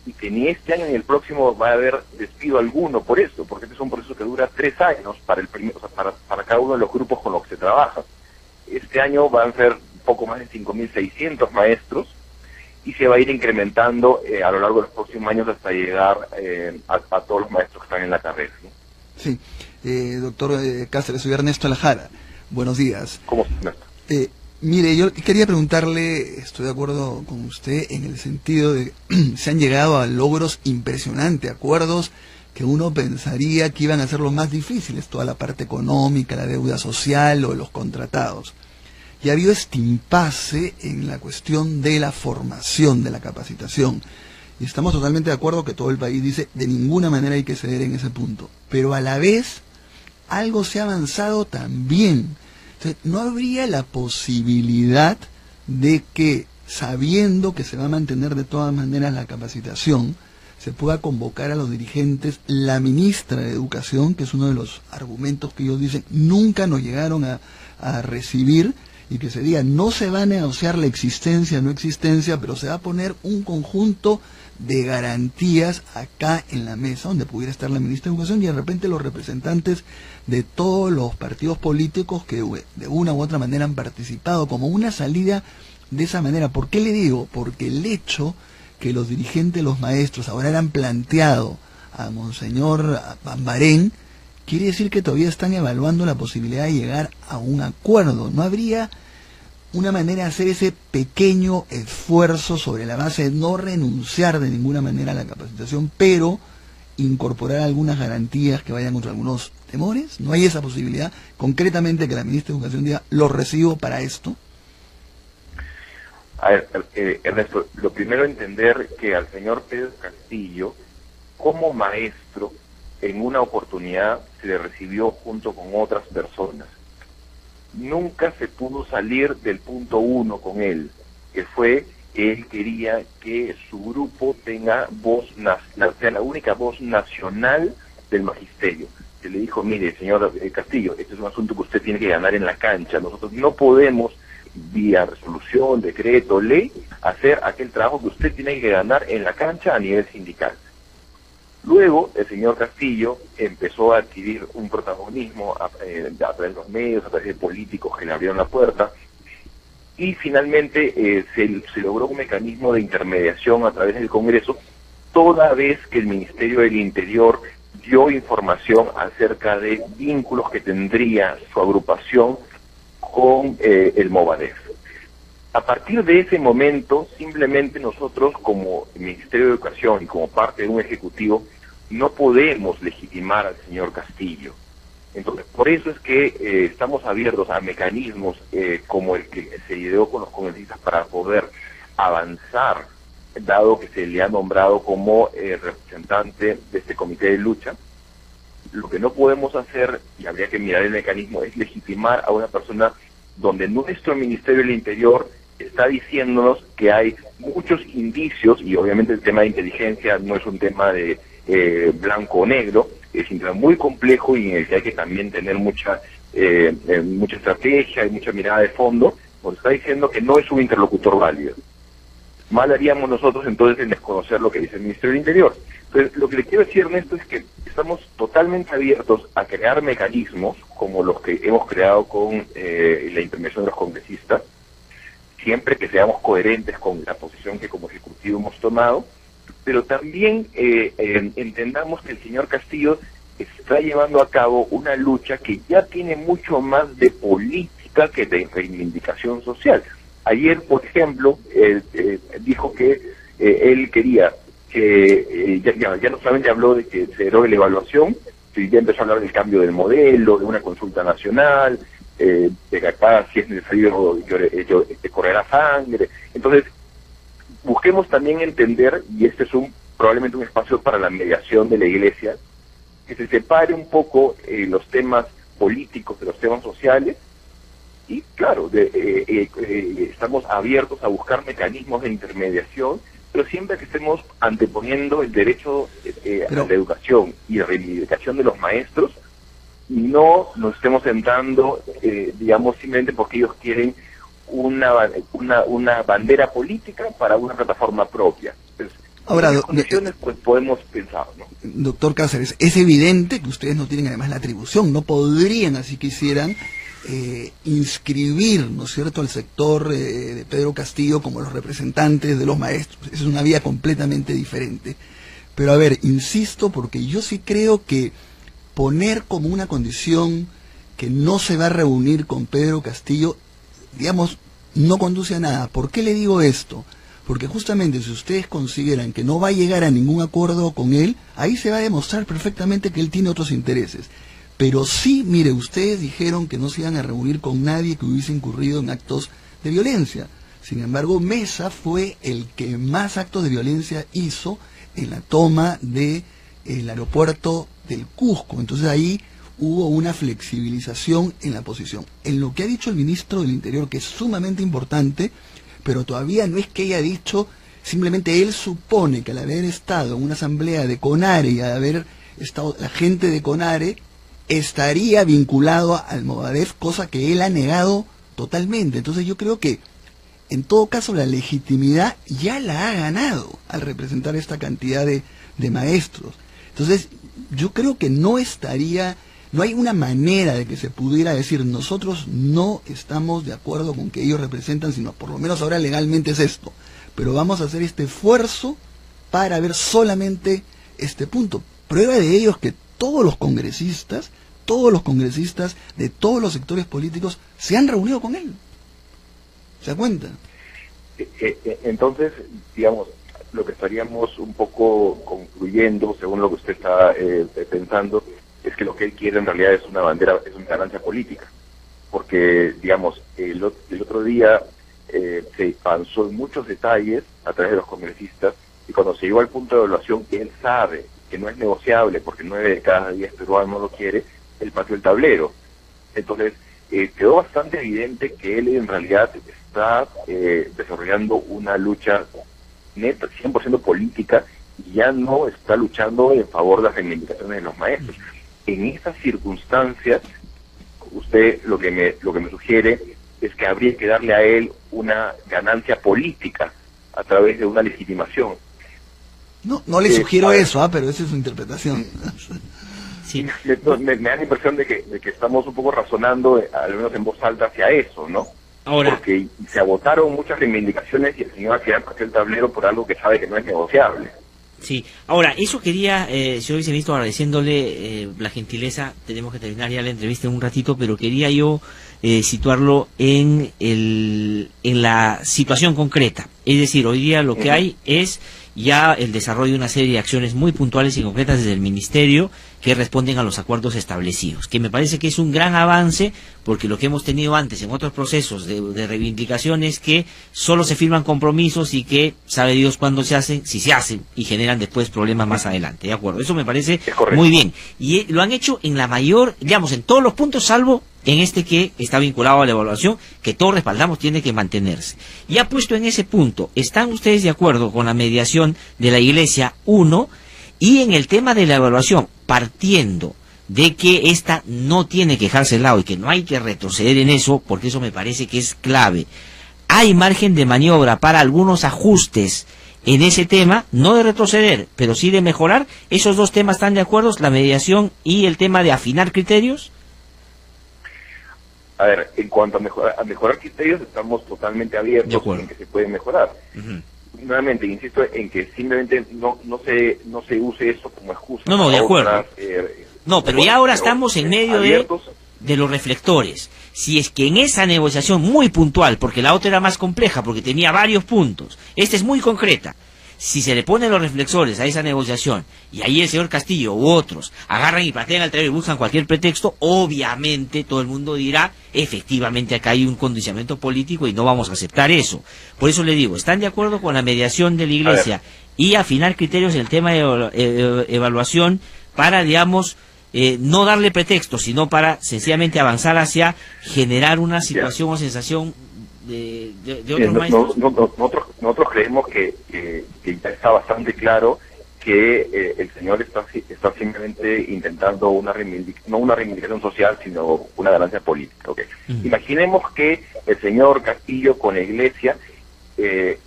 y que ni este año ni el próximo va a haber despido alguno por esto, porque este es un proceso que dura 3 años para para cada uno de los grupos con los que se trabaja. Este año van a ser poco más de 5.600 maestros, y se va a ir incrementando a lo largo de los próximos años hasta llegar a todos los maestros que están en la carrera, ¿no? Sí, doctor Cáceres, soy Ernesto Lajara. Buenos días. ¿Cómo está, Ernesto? Mire, yo quería preguntarle, estoy de acuerdo con usted en el sentido de que se han llegado a logros impresionantes, acuerdos que uno pensaría que iban a ser los más difíciles, toda la parte económica, la deuda social o los contratados. Y ha habido este impasse en la cuestión de la formación, de la capacitación. Y estamos totalmente de acuerdo que todo el país dice de ninguna manera hay que ceder en ese punto. Pero a la vez, algo se ha avanzado también. Entonces, ¿no habría la posibilidad de que, sabiendo que se va a mantener de todas maneras la capacitación, se pueda convocar a los dirigentes, la ministra de Educación, que es uno de los argumentos que ellos dicen nunca nos llegaron a recibir, y que se diga, no se va a negociar la existencia, no existencia, pero se va a poner un conjunto de garantías acá en la mesa, donde pudiera estar la ministra de Educación y de repente los representantes de todos los partidos políticos que de una u otra manera han participado, como una salida de esa manera. ¿Por qué le digo? Porque el hecho que los dirigentes, los maestros, ahora han planteado a Monseñor Bambarén, quiere decir que todavía están evaluando la posibilidad de llegar a un acuerdo. ¿No habría una manera de hacer ese pequeño esfuerzo sobre la base de no renunciar de ninguna manera a la capacitación, pero incorporar algunas garantías que vayan contra algunos temores? ¿No hay esa posibilidad concretamente que la ministra de Educación diga, los recibo para esto? A ver, Ernesto, lo primero entender que al señor Pedro Castillo, como maestro, en una oportunidad se le recibió junto con otras personas. Nunca se pudo salir del punto 1 con él, que fue que él quería que su grupo tenga voz, sea la única voz nacional del magisterio. Se le dijo, mire, señor Castillo, este es un asunto que usted tiene que ganar en la cancha. Nosotros no podemos, vía resolución, decreto, ley, hacer aquel trabajo que usted tiene que ganar en la cancha a nivel sindical. Luego, el señor Castillo empezó a adquirir un protagonismo a través de los medios, a través de políticos que le abrieron la puerta, y finalmente se logró un mecanismo de intermediación a través del Congreso, toda vez que el Ministerio del Interior dio información acerca de vínculos que tendría su agrupación con el Movadef. A partir de ese momento, simplemente nosotros como Ministerio de Educación y como parte de un ejecutivo, no podemos legitimar al señor Castillo. Entonces, por eso es que estamos abiertos a mecanismos como el que se ideó con los congresistas para poder avanzar, dado que se le ha nombrado como representante de este comité de lucha. Lo que no podemos hacer, y habría que mirar el mecanismo, es legitimar a una persona donde nuestro Ministerio del Interior está diciéndonos que hay muchos indicios, y obviamente el tema de inteligencia no es un tema de blanco o negro, es un tema muy complejo y en el que hay que también tener mucha estrategia y mucha mirada de fondo, nos está diciendo que no es un interlocutor válido. Mal haríamos nosotros entonces en desconocer lo que dice el Ministerio del Interior. Entonces, lo que le quiero decir, Ernesto, es que estamos totalmente abiertos a crear mecanismos como los que hemos creado con la intervención de los congresistas, siempre que seamos coherentes con la posición que como Ejecutivo hemos tomado, pero también entendamos que el señor Castillo está llevando a cabo una lucha que ya tiene mucho más de política que de reivindicación social. Ayer, por ejemplo, dijo que él quería que, ya no solamente habló de que se derogue la evaluación, sino ya empezó a hablar del cambio del modelo, de una consulta nacional, de que acá si es necesario correrá sangre. Entonces, busquemos también entender, y este es probablemente un espacio para la mediación de la Iglesia, que se separe un poco los temas políticos de los temas sociales, y claro, estamos abiertos a buscar mecanismos de intermediación, pero siempre que estemos anteponiendo el derecho a la educación y la reivindicación de los maestros, y no nos estemos sentando, digamos, simplemente porque ellos quieren una bandera política para una plataforma propia. Entonces, ahora, en condiciones, pues podemos pensar, ¿no? Doctor Cáceres, es evidente que ustedes no tienen además la atribución, no podrían, así quisieran, inscribir, ¿no es cierto?, al sector de Pedro Castillo como los representantes de los maestros. Es una vía completamente diferente. Pero a ver, insisto, porque yo sí creo que poner como una condición que no se va a reunir con Pedro Castillo, digamos, no conduce a nada. ¿Por qué le digo esto? Porque justamente si ustedes consideran que no va a llegar a ningún acuerdo con él, ahí se va a demostrar perfectamente que él tiene otros intereses. Pero sí, mire, ustedes dijeron que no se iban a reunir con nadie que hubiese incurrido en actos de violencia. Sin embargo, Mesa fue el que más actos de violencia hizo en la toma del aeropuerto del Cusco. Entonces ahí hubo una flexibilización en la posición. En lo que ha dicho el ministro del Interior, que es sumamente importante, pero todavía no es que haya dicho, simplemente él supone que al haber estado en una asamblea de CONARE y al haber estado la gente de CONARE, estaría vinculado al Movadef, cosa que él ha negado totalmente. Entonces yo creo que, en todo caso, la legitimidad ya la ha ganado al representar esta cantidad de maestros. Entonces yo creo que no hay una manera de que se pudiera decir nosotros no estamos de acuerdo con que ellos representan, sino por lo menos ahora legalmente es esto, pero vamos a hacer este esfuerzo para ver solamente este punto. Prueba de ello es que todos los congresistas de todos los sectores políticos se han reunido con él. ¿Se da cuenta? Entonces, digamos, lo que estaríamos un poco concluyendo, según lo que usted está pensando, es que lo que él quiere en realidad es una bandera, es una ganancia política. Porque, digamos, el otro día se avanzó en muchos detalles a través de los congresistas, y cuando se llegó al punto de evaluación que él sabe que no es negociable, porque 9 de cada 10 peruanos no lo quiere, él pateó el tablero. Entonces, quedó bastante evidente que él en realidad está desarrollando una lucha neta, 100% política, y ya no está luchando en favor de las reivindicaciones de los maestros. En esas circunstancias, usted lo que me sugiere es que habría que darle a él una ganancia política a través de una legitimación. No le sugiero eso, pero esa es su interpretación. Sí. Me da la impresión de que estamos un poco razonando, al menos en voz alta, hacia eso, ¿no? Ahora, porque se agotaron muchas reivindicaciones y el señor va a quedar con el tablero por algo que sabe que no es negociable. Sí, ahora, eso quería, señor viceministro, agradeciéndole la gentileza, tenemos que terminar ya la entrevista en un ratito, pero quería yo situarlo en la situación concreta. Es decir, hoy día lo que hay es ya el desarrollo de una serie de acciones muy puntuales y concretas desde el Ministerio que responden a los acuerdos establecidos, que me parece que es un gran avance, porque lo que hemos tenido antes en otros procesos de reivindicación es que solo se firman compromisos y que sabe Dios cuándo se hacen, si se hacen, y generan después problemas más adelante, ¿de acuerdo? Eso me parece muy bien, y lo han hecho en la mayor, digamos, en todos los puntos, salvo en este que está vinculado a la evaluación, que todos respaldamos, tiene que mantenerse. Y ha puesto en ese punto, ¿están ustedes de acuerdo con la mediación de la Iglesia 1? Y en el tema de la evaluación, partiendo de que esta no tiene que dejarse de lado y que no hay que retroceder en eso, porque eso me parece que es clave, hay margen de maniobra para algunos ajustes en ese tema, no de retroceder, pero sí de mejorar. ¿Esos dos temas están de acuerdo, la mediación y el tema de afinar criterios? A ver, en cuanto a mejorar criterios, estamos totalmente abiertos en que se pueden mejorar. Nuevamente, insisto en que simplemente no se use eso como excusa. No, de acuerdo. No, pero ya ahora estamos en medio de los reflectores. Si es que en esa negociación muy puntual, porque la otra era más compleja, porque tenía varios puntos, esta es muy concreta, Si se le ponen los reflectores a esa negociación y ahí el señor Castillo u otros agarran y patean al traidor y buscan cualquier pretexto, obviamente todo el mundo dirá, efectivamente acá hay un condicionamiento político y no vamos a aceptar eso. Por eso le digo, ¿están de acuerdo con la mediación de la Iglesia y afinar criterios en el tema de evaluación para, digamos, no darle pretexto, sino para sencillamente avanzar hacia generar una situación o sensación de otros maestros? Nosotros creemos que ya está bastante claro que el señor está simplemente intentando no una reivindicación social, sino una ganancia política. ¿Okay? Imaginemos que el señor Castillo con la Iglesia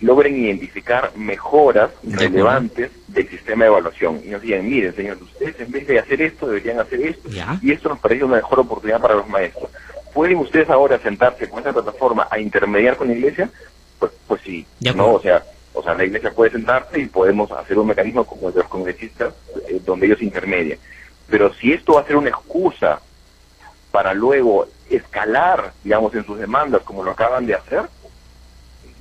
logren identificar mejoras relevantes del sistema de evaluación y nos digan, miren señor, ustedes en vez de hacer esto deberían hacer esto, y esto nos parece una mejor oportunidad para los maestros. ¿Pueden ustedes ahora sentarse con esa plataforma a intermediar con la Iglesia? Pues sí, ¿no? O sea, la Iglesia puede sentarse y podemos hacer un mecanismo como el de los congresistas donde ellos intermedian. Pero si esto va a ser una excusa para luego escalar, digamos, en sus demandas como lo acaban de hacer,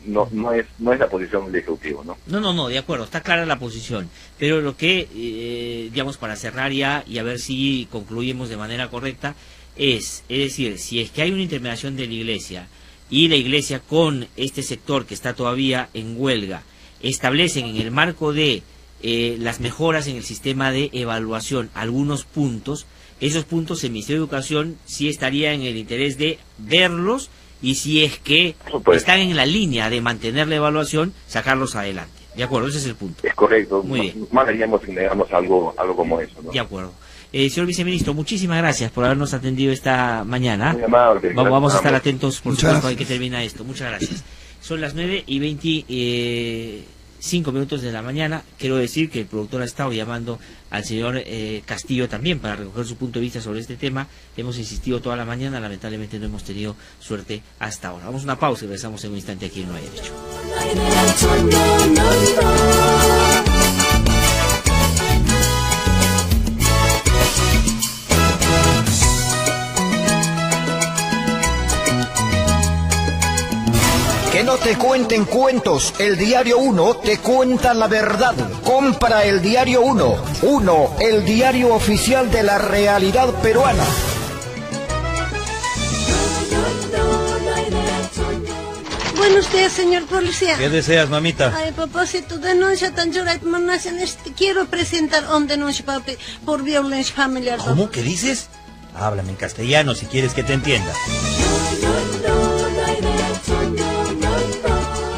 no es la posición del Ejecutivo, ¿no? No, de acuerdo, está clara la posición, pero lo que, digamos, para cerrar ya y a ver si concluimos de manera correcta, es decir, si es que hay una intermediación de la Iglesia y la Iglesia con este sector que está todavía en huelga, establecen en el marco de las mejoras en el sistema de evaluación algunos puntos, esos puntos el Ministerio de Educación sí estaría en el interés de verlos, y si es que están en la línea de mantener la evaluación, sacarlos adelante. ¿De acuerdo? Ese es el punto. Es correcto. Muy bien. Más haríamos si negamos algo como eso, ¿no? De acuerdo. Señor viceministro, muchísimas gracias por habernos atendido esta mañana. Muy amable. Vamos a estar atentos, por supuesto, a que termina esto. Muchas gracias. Son las 9:25 minutos de la mañana. Quiero decir que el productor ha estado llamando al señor Castillo también para recoger su punto de vista sobre este tema. Hemos insistido toda la mañana, lamentablemente no hemos tenido suerte hasta ahora. Vamos a una pausa y regresamos en un instante aquí en No Hay Derecho. Que no te cuenten cuentos, el Diario 1 te cuenta la verdad. Compra el Diario 1, el diario oficial de la realidad peruana. Buenos días, señor policía. ¿Qué deseas, mamita? Ay, papá, si tu denuncia tan llora, quiero presentar una denuncia, papi, por violencia familiar. Papi. ¿Cómo? ¿Qué dices? Háblame en castellano si quieres que te entienda.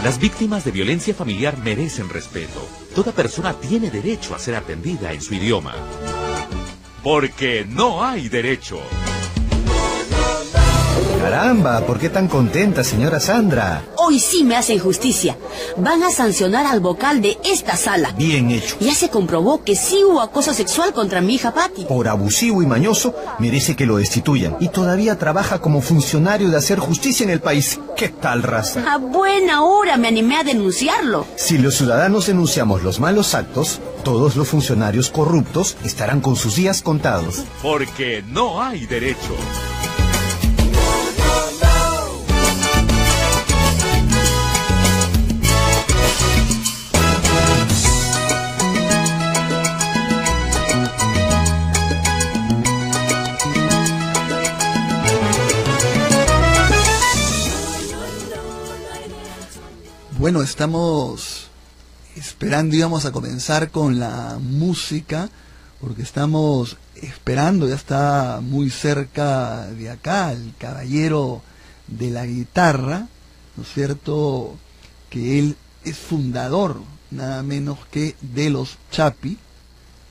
Las víctimas de violencia familiar merecen respeto. Toda persona tiene derecho a ser atendida en su idioma. Porque no hay derecho. Caramba, ¿por qué tan contenta, señora Sandra? Hoy sí me hacen justicia. Van a sancionar al vocal de esta sala. Bien hecho. Ya se comprobó que sí hubo acoso sexual contra mi hija Patti. Por abusivo y mañoso, merece que lo destituyan. Y todavía trabaja como funcionario de hacer justicia en el país. ¿Qué tal, raza? A buena hora me animé a denunciarlo. Si los ciudadanos denunciamos los malos actos, todos los funcionarios corruptos estarán con sus días contados. Porque no hay derecho. Bueno, estamos esperando, íbamos a comenzar con la música, porque estamos esperando, ya está muy cerca de acá, el caballero de la guitarra, ¿no es cierto?, que él es fundador, nada menos que de los Chapi.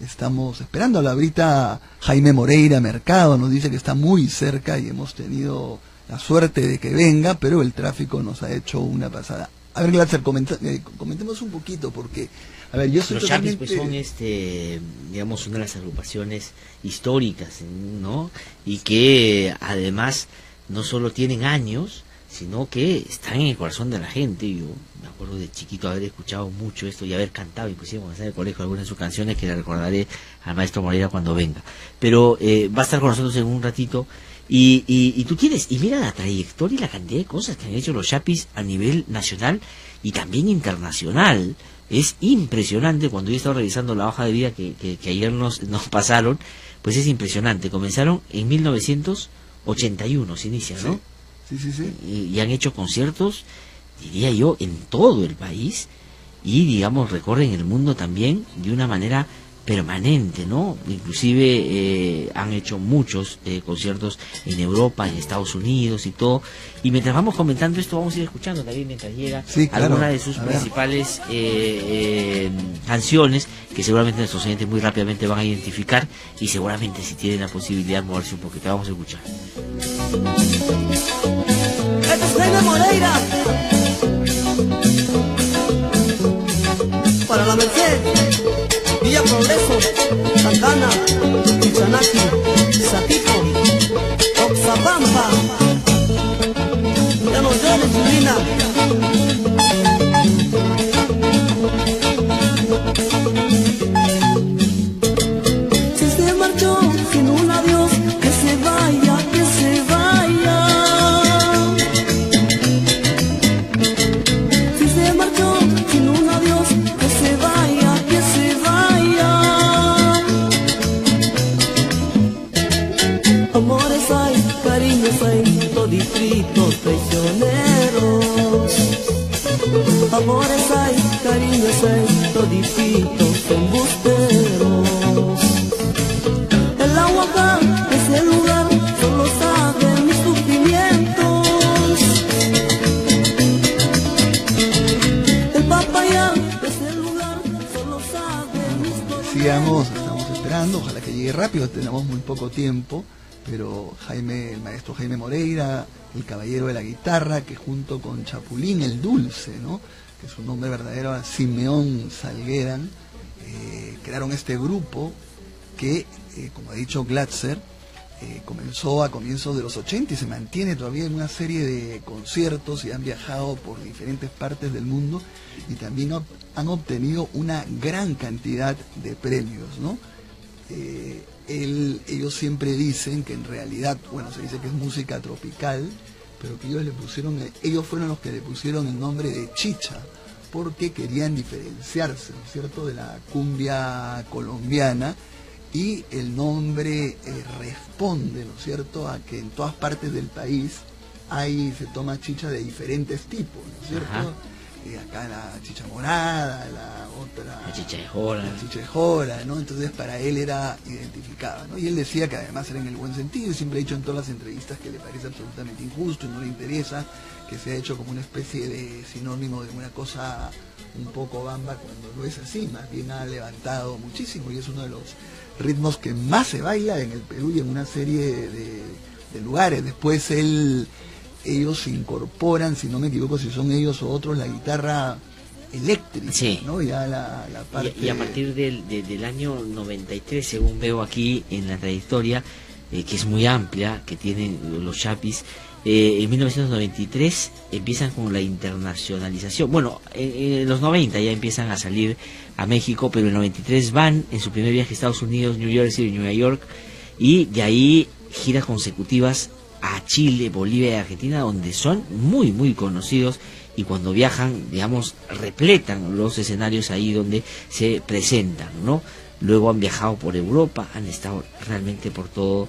Estamos esperando, ahorita Jaime Moreira Mercado nos dice que está muy cerca y hemos tenido la suerte de que venga, pero el tráfico nos ha hecho una pasada. A ver, Glatzer, comentemos un poquito, porque, a ver, yo soy los totalmente... Chapis pues son, digamos, una de las agrupaciones históricas, ¿no? Y que además no solo tienen años, sino que están en el corazón de la gente. Yo me acuerdo de chiquito haber escuchado mucho esto y haber cantado, inclusive cuando estaba en el colegio, algunas de sus canciones que le recordaré al maestro Moreira cuando venga. Pero va a estar con nosotros en un ratito. Y tú tienes, y mira la trayectoria y la cantidad de cosas que han hecho los Chapis a nivel nacional y también internacional, es impresionante. Cuando yo he estado revisando la hoja de vida que ayer nos pasaron, pues es impresionante. Comenzaron en 1981, se inicia, ¿no? Sí. Y han hecho conciertos, diría yo, en todo el país, y digamos recorren el mundo también de una manera permanente, ¿no? Inclusive han hecho muchos conciertos en Europa, en Estados Unidos y todo. Y mientras vamos comentando esto, vamos a ir escuchando también mientras llega alguna de sus principales canciones, que seguramente nuestros oyentes muy rápidamente van a identificar, y seguramente si tienen la posibilidad de moverse un poquito. Vamos a escuchar. Esto es Jaime Moreira. Para la Merced, Villa Progreso, Santana, Pichanaki, Satipo, Oxapampa. Ya no llores, Julina. Si se marchó sin un adiós, que se vaya, que se vaya. Si se marchó sin un adiós, que se vaya, que se vaya. Amores hay, cariños hay, toditos traicioneros. Amores hay, cariños hay, toditos embusteros. El agua acá, ese lugar, solo sabe mis sufrimientos. El papaya, ese lugar, solo sabe mis Decíamos, estamos esperando, ojalá que llegue rápido, tenemos muy poco tiempo, pero el maestro Jaime Moreira, el caballero de la guitarra, que junto con Chapulín el Dulce, ¿no?, que su nombre verdadero era Simeón Salgueran, crearon este grupo que, como ha dicho Glatzer, comenzó a comienzos de los 80 y se mantiene todavía en una serie de conciertos, y han viajado por diferentes partes del mundo y también han obtenido una gran cantidad de premios, ¿no? Ellos siempre dicen que en realidad, bueno, se dice que es música tropical, pero que ellos fueron los que le pusieron el nombre de chicha, porque querían diferenciarse, ¿no es cierto?, de la cumbia colombiana, y el nombre responde, ¿no es cierto?, a que en todas partes del país se toma chicha de diferentes tipos, ¿no es cierto? Acá la chicha morada, la otra... La chicha de jora. La chicha de jora, ¿no? Entonces para él era identificada, ¿no? Y él decía que además era en el buen sentido, y siempre ha dicho en todas las entrevistas que le parece absolutamente injusto y no le interesa que se ha hecho como una especie de sinónimo de una cosa un poco bamba, cuando no es así. Más bien ha levantado muchísimo y es uno de los ritmos que más se baila en el Perú y en una serie de lugares. Después ellos incorporan, si no me equivoco, si son ellos o otros, la guitarra eléctrica, sí, ¿no? Ya la parte... y a partir del año 93, según veo aquí en la trayectoria, que es muy amplia, que tienen los Chapis, en 1993 empiezan con la internacionalización. Bueno, en los 90 ya empiezan a salir a México, pero en el 93 van en su primer viaje a Estados Unidos, New Jersey y Nueva York, y de ahí giras consecutivas a Chile, Bolivia y Argentina, donde son muy muy conocidos, y cuando viajan, digamos, repletan los escenarios ahí donde se presentan, ¿no? Luego han viajado por Europa, han estado realmente por todo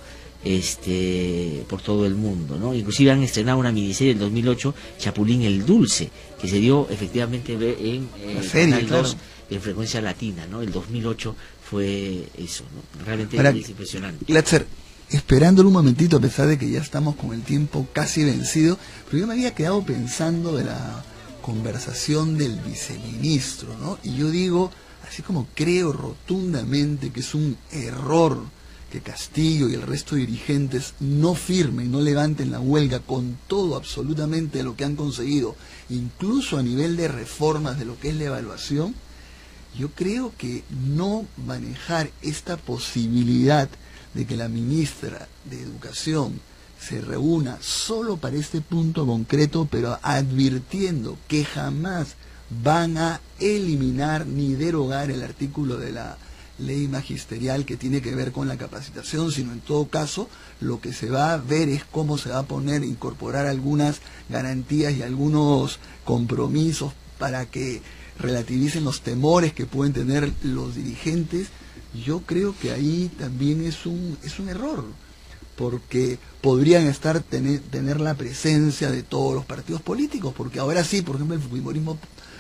el mundo, ¿no? Inclusive han estrenado una miniserie del 2008, Chapulín el Dulce, que se dio efectivamente en Canal 2, en Frecuencia Latina, ¿no? El 2008 fue eso, ¿no? Realmente es impresionante. Glatzer, esperándolo un momentito, a pesar de que ya estamos con el tiempo casi vencido, pero yo me había quedado pensando de la conversación del viceministro, ¿no? Y yo digo, así como creo rotundamente que es un error que Castillo y el resto de dirigentes no firmen, no levanten la huelga con todo absolutamente lo que han conseguido, incluso a nivel de reformas de lo que es la evaluación, yo creo que no manejar esta posibilidad de que la ministra de Educación se reúna solo para este punto concreto, pero advirtiendo que jamás van a eliminar ni derogar el artículo de la ley magisterial que tiene que ver con la capacitación, sino en todo caso lo que se va a ver es cómo se va a incorporar algunas garantías y algunos compromisos para que relativicen los temores que pueden tener los dirigentes, yo creo que ahí también es un error, porque podrían tener la presencia de todos los partidos políticos, porque ahora sí, por ejemplo, el fujimorismo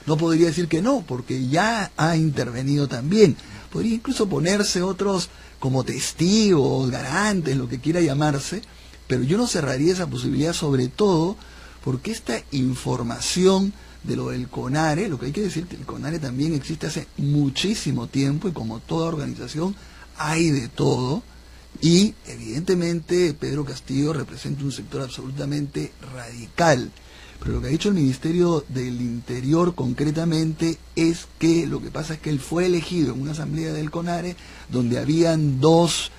no podría decir que no, porque ya ha intervenido también. Podría incluso ponerse otros como testigos, garantes, lo que quiera llamarse, pero yo no cerraría esa posibilidad, sobre todo porque esta información de lo del CONARE, lo que hay que decir que el CONARE también existe hace muchísimo tiempo, y como toda organización hay de todo, y evidentemente Pedro Castillo representa un sector absolutamente radical. Pero lo que ha dicho el Ministerio del Interior concretamente es que lo que pasa es que él fue elegido en una asamblea del CONARE donde habían dos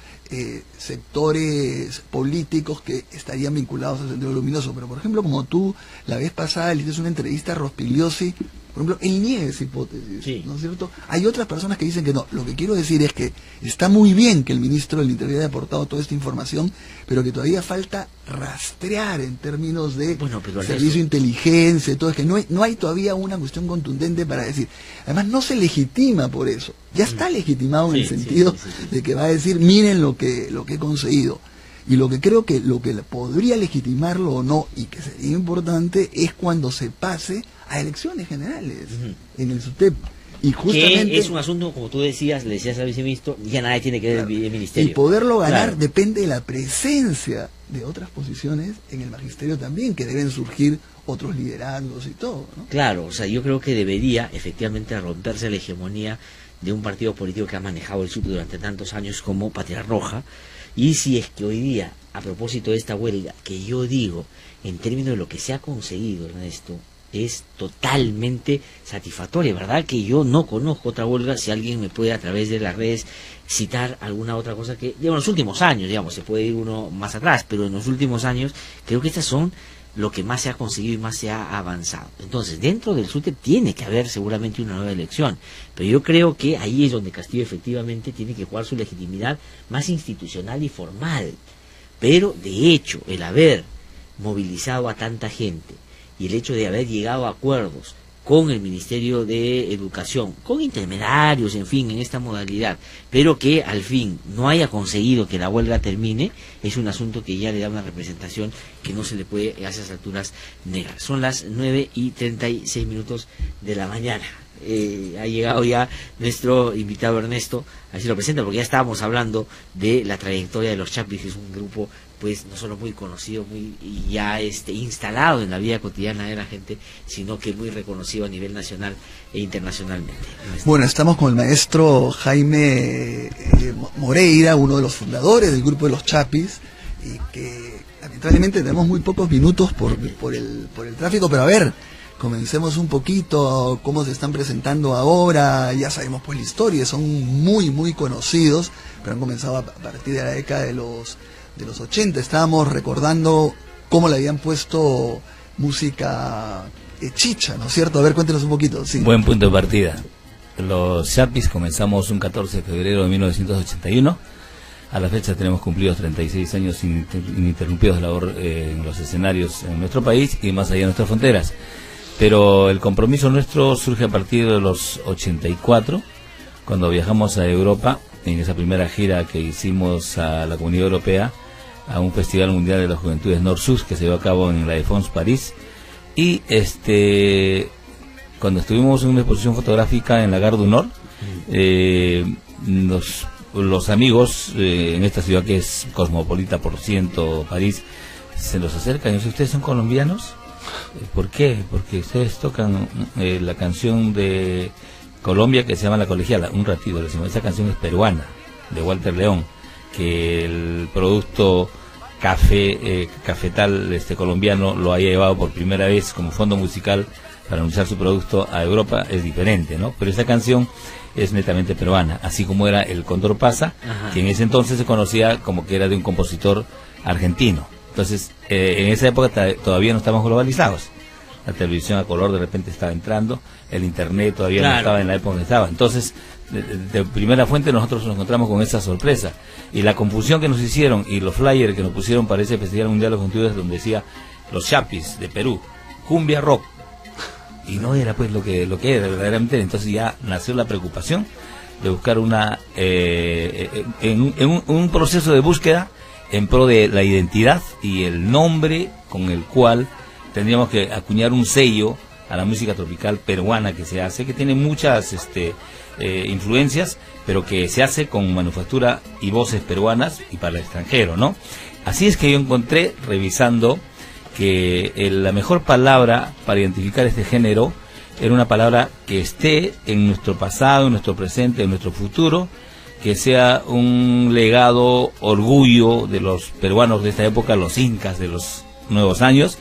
sectores políticos que estarían vinculados al Sendero Luminoso. Pero por ejemplo, como tú la vez pasada le hiciste una entrevista a Rospigliosi, por ejemplo, él niega esa hipótesis, sí, ¿no es cierto? Hay otras personas que dicen que no. Lo que quiero decir es que está muy bien que el ministro del Interior haya aportado toda esta información, pero que todavía falta rastrear en términos de servicio de inteligencia y todo. Es que no hay todavía una cuestión contundente para decir. Además, no se legitima por eso. Ya está legitimado en el sentido de que va a decir, miren lo que he conseguido. Y lo que creo que lo que podría legitimarlo o no, y que sería importante, es cuando se pase a elecciones generales en el SUTEP. Y justamente, que es un asunto, como tú decías, le decías al viceministro, ya nadie tiene que ver el ministerio. Y poderlo ganar depende de la presencia de otras posiciones en el magisterio también, que deben surgir otros liderazgos y todo, ¿no? Claro, o sea, yo creo que debería efectivamente romperse la hegemonía de un partido político que ha manejado el SUTEP durante tantos años como Patria Roja. Y si es que hoy día, a propósito de esta huelga, que yo digo, en términos de lo que se ha conseguido, Ernesto, es totalmente satisfactoria, ¿verdad? Que yo no conozco otra huelga. Si alguien me puede a través de las redes citar alguna otra cosa que, en los últimos años, digamos, se puede ir uno más atrás, pero en los últimos años creo que estas son lo que más se ha conseguido y más se ha avanzado. Entonces, dentro del SUTEP tiene que haber seguramente una nueva elección, pero yo creo que ahí es donde Castillo efectivamente tiene que jugar su legitimidad más institucional y formal. Pero, de hecho, el haber movilizado a tanta gente y el hecho de haber llegado a acuerdos con el Ministerio de Educación, con intermediarios, en fin, en esta modalidad, pero que al fin no haya conseguido que la huelga termine, es un asunto que ya le da una representación que no se le puede a esas alturas negar. Son las 9:36 de la mañana. Ha llegado ya nuestro invitado Ernesto, así lo presenta, porque ya estábamos hablando de la trayectoria de los Chapis, que es un grupo pues no solo muy conocido, muy ya instalado en la vida cotidiana de la gente, sino que muy reconocido a nivel nacional e internacionalmente. Bueno, estamos con el maestro Jaime Moreira, uno de los fundadores del grupo de los Chapis, y que lamentablemente tenemos muy pocos minutos por el tráfico, pero a ver, comencemos un poquito, cómo se están presentando ahora. Ya sabemos pues la historia, son muy conocidos, pero han comenzado a partir de la década de los 80. Estábamos recordando cómo le habían puesto música chicha, ¿no es cierto? A ver, cuéntenos un poquito. Sí. Buen punto de partida. Los Chapis comenzamos un 14 de febrero de 1981. A la fecha tenemos cumplidos 36 años ininterrumpidos de labor en los escenarios en nuestro país y más allá de nuestras fronteras. Pero el compromiso nuestro surge a partir de los 84, cuando viajamos a Europa, en esa primera gira que hicimos a la Comunidad Europea, a un Festival Mundial de las Juventudes Nord-Sud que se llevó a cabo en la Défense, París. Y cuando estuvimos en una exposición fotográfica en la Gare du Nord, los amigos en esta ciudad que es cosmopolita por ciento, París, se nos acercan y dicen: ¿ustedes son colombianos? ¿Por qué? Porque ustedes tocan la canción de Colombia que se llama La Colegiala. Un ratito le decimos, esa canción es peruana, de Walter León, que el producto cafetal colombiano lo haya llevado por primera vez como fondo musical para anunciar su producto a Europa, es diferente, ¿no? Pero esa canción es netamente peruana, así como era el Cóndor Pasa, que en ese entonces se conocía como que era de un compositor argentino. Entonces, en esa época todavía no estábamos globalizados. La televisión a color de repente estaba entrando, el internet todavía no estaba en la época que estaba. Entonces, de primera fuente nosotros nos encontramos con esa sorpresa. Y la confusión que nos hicieron y los flyers que nos pusieron para ese Festival Mundial de las Juventudes, donde decía los Chapis de Perú, cumbia rock. y no era pues lo que era verdaderamente. Entonces ya nació la preocupación de buscar un proceso de búsqueda en pro de la identidad y el nombre con el cual tendríamos que acuñar un sello a la música tropical peruana que se hace, que tiene muchas influencias, pero que se hace con manufactura y voces peruanas y para el extranjero, ¿no? Así es que yo encontré, revisando, que la mejor palabra para identificar este género era una palabra que esté en nuestro pasado, en nuestro presente, en nuestro futuro, que sea un legado, orgullo de los peruanos de esta época, los incas de los nuevos años,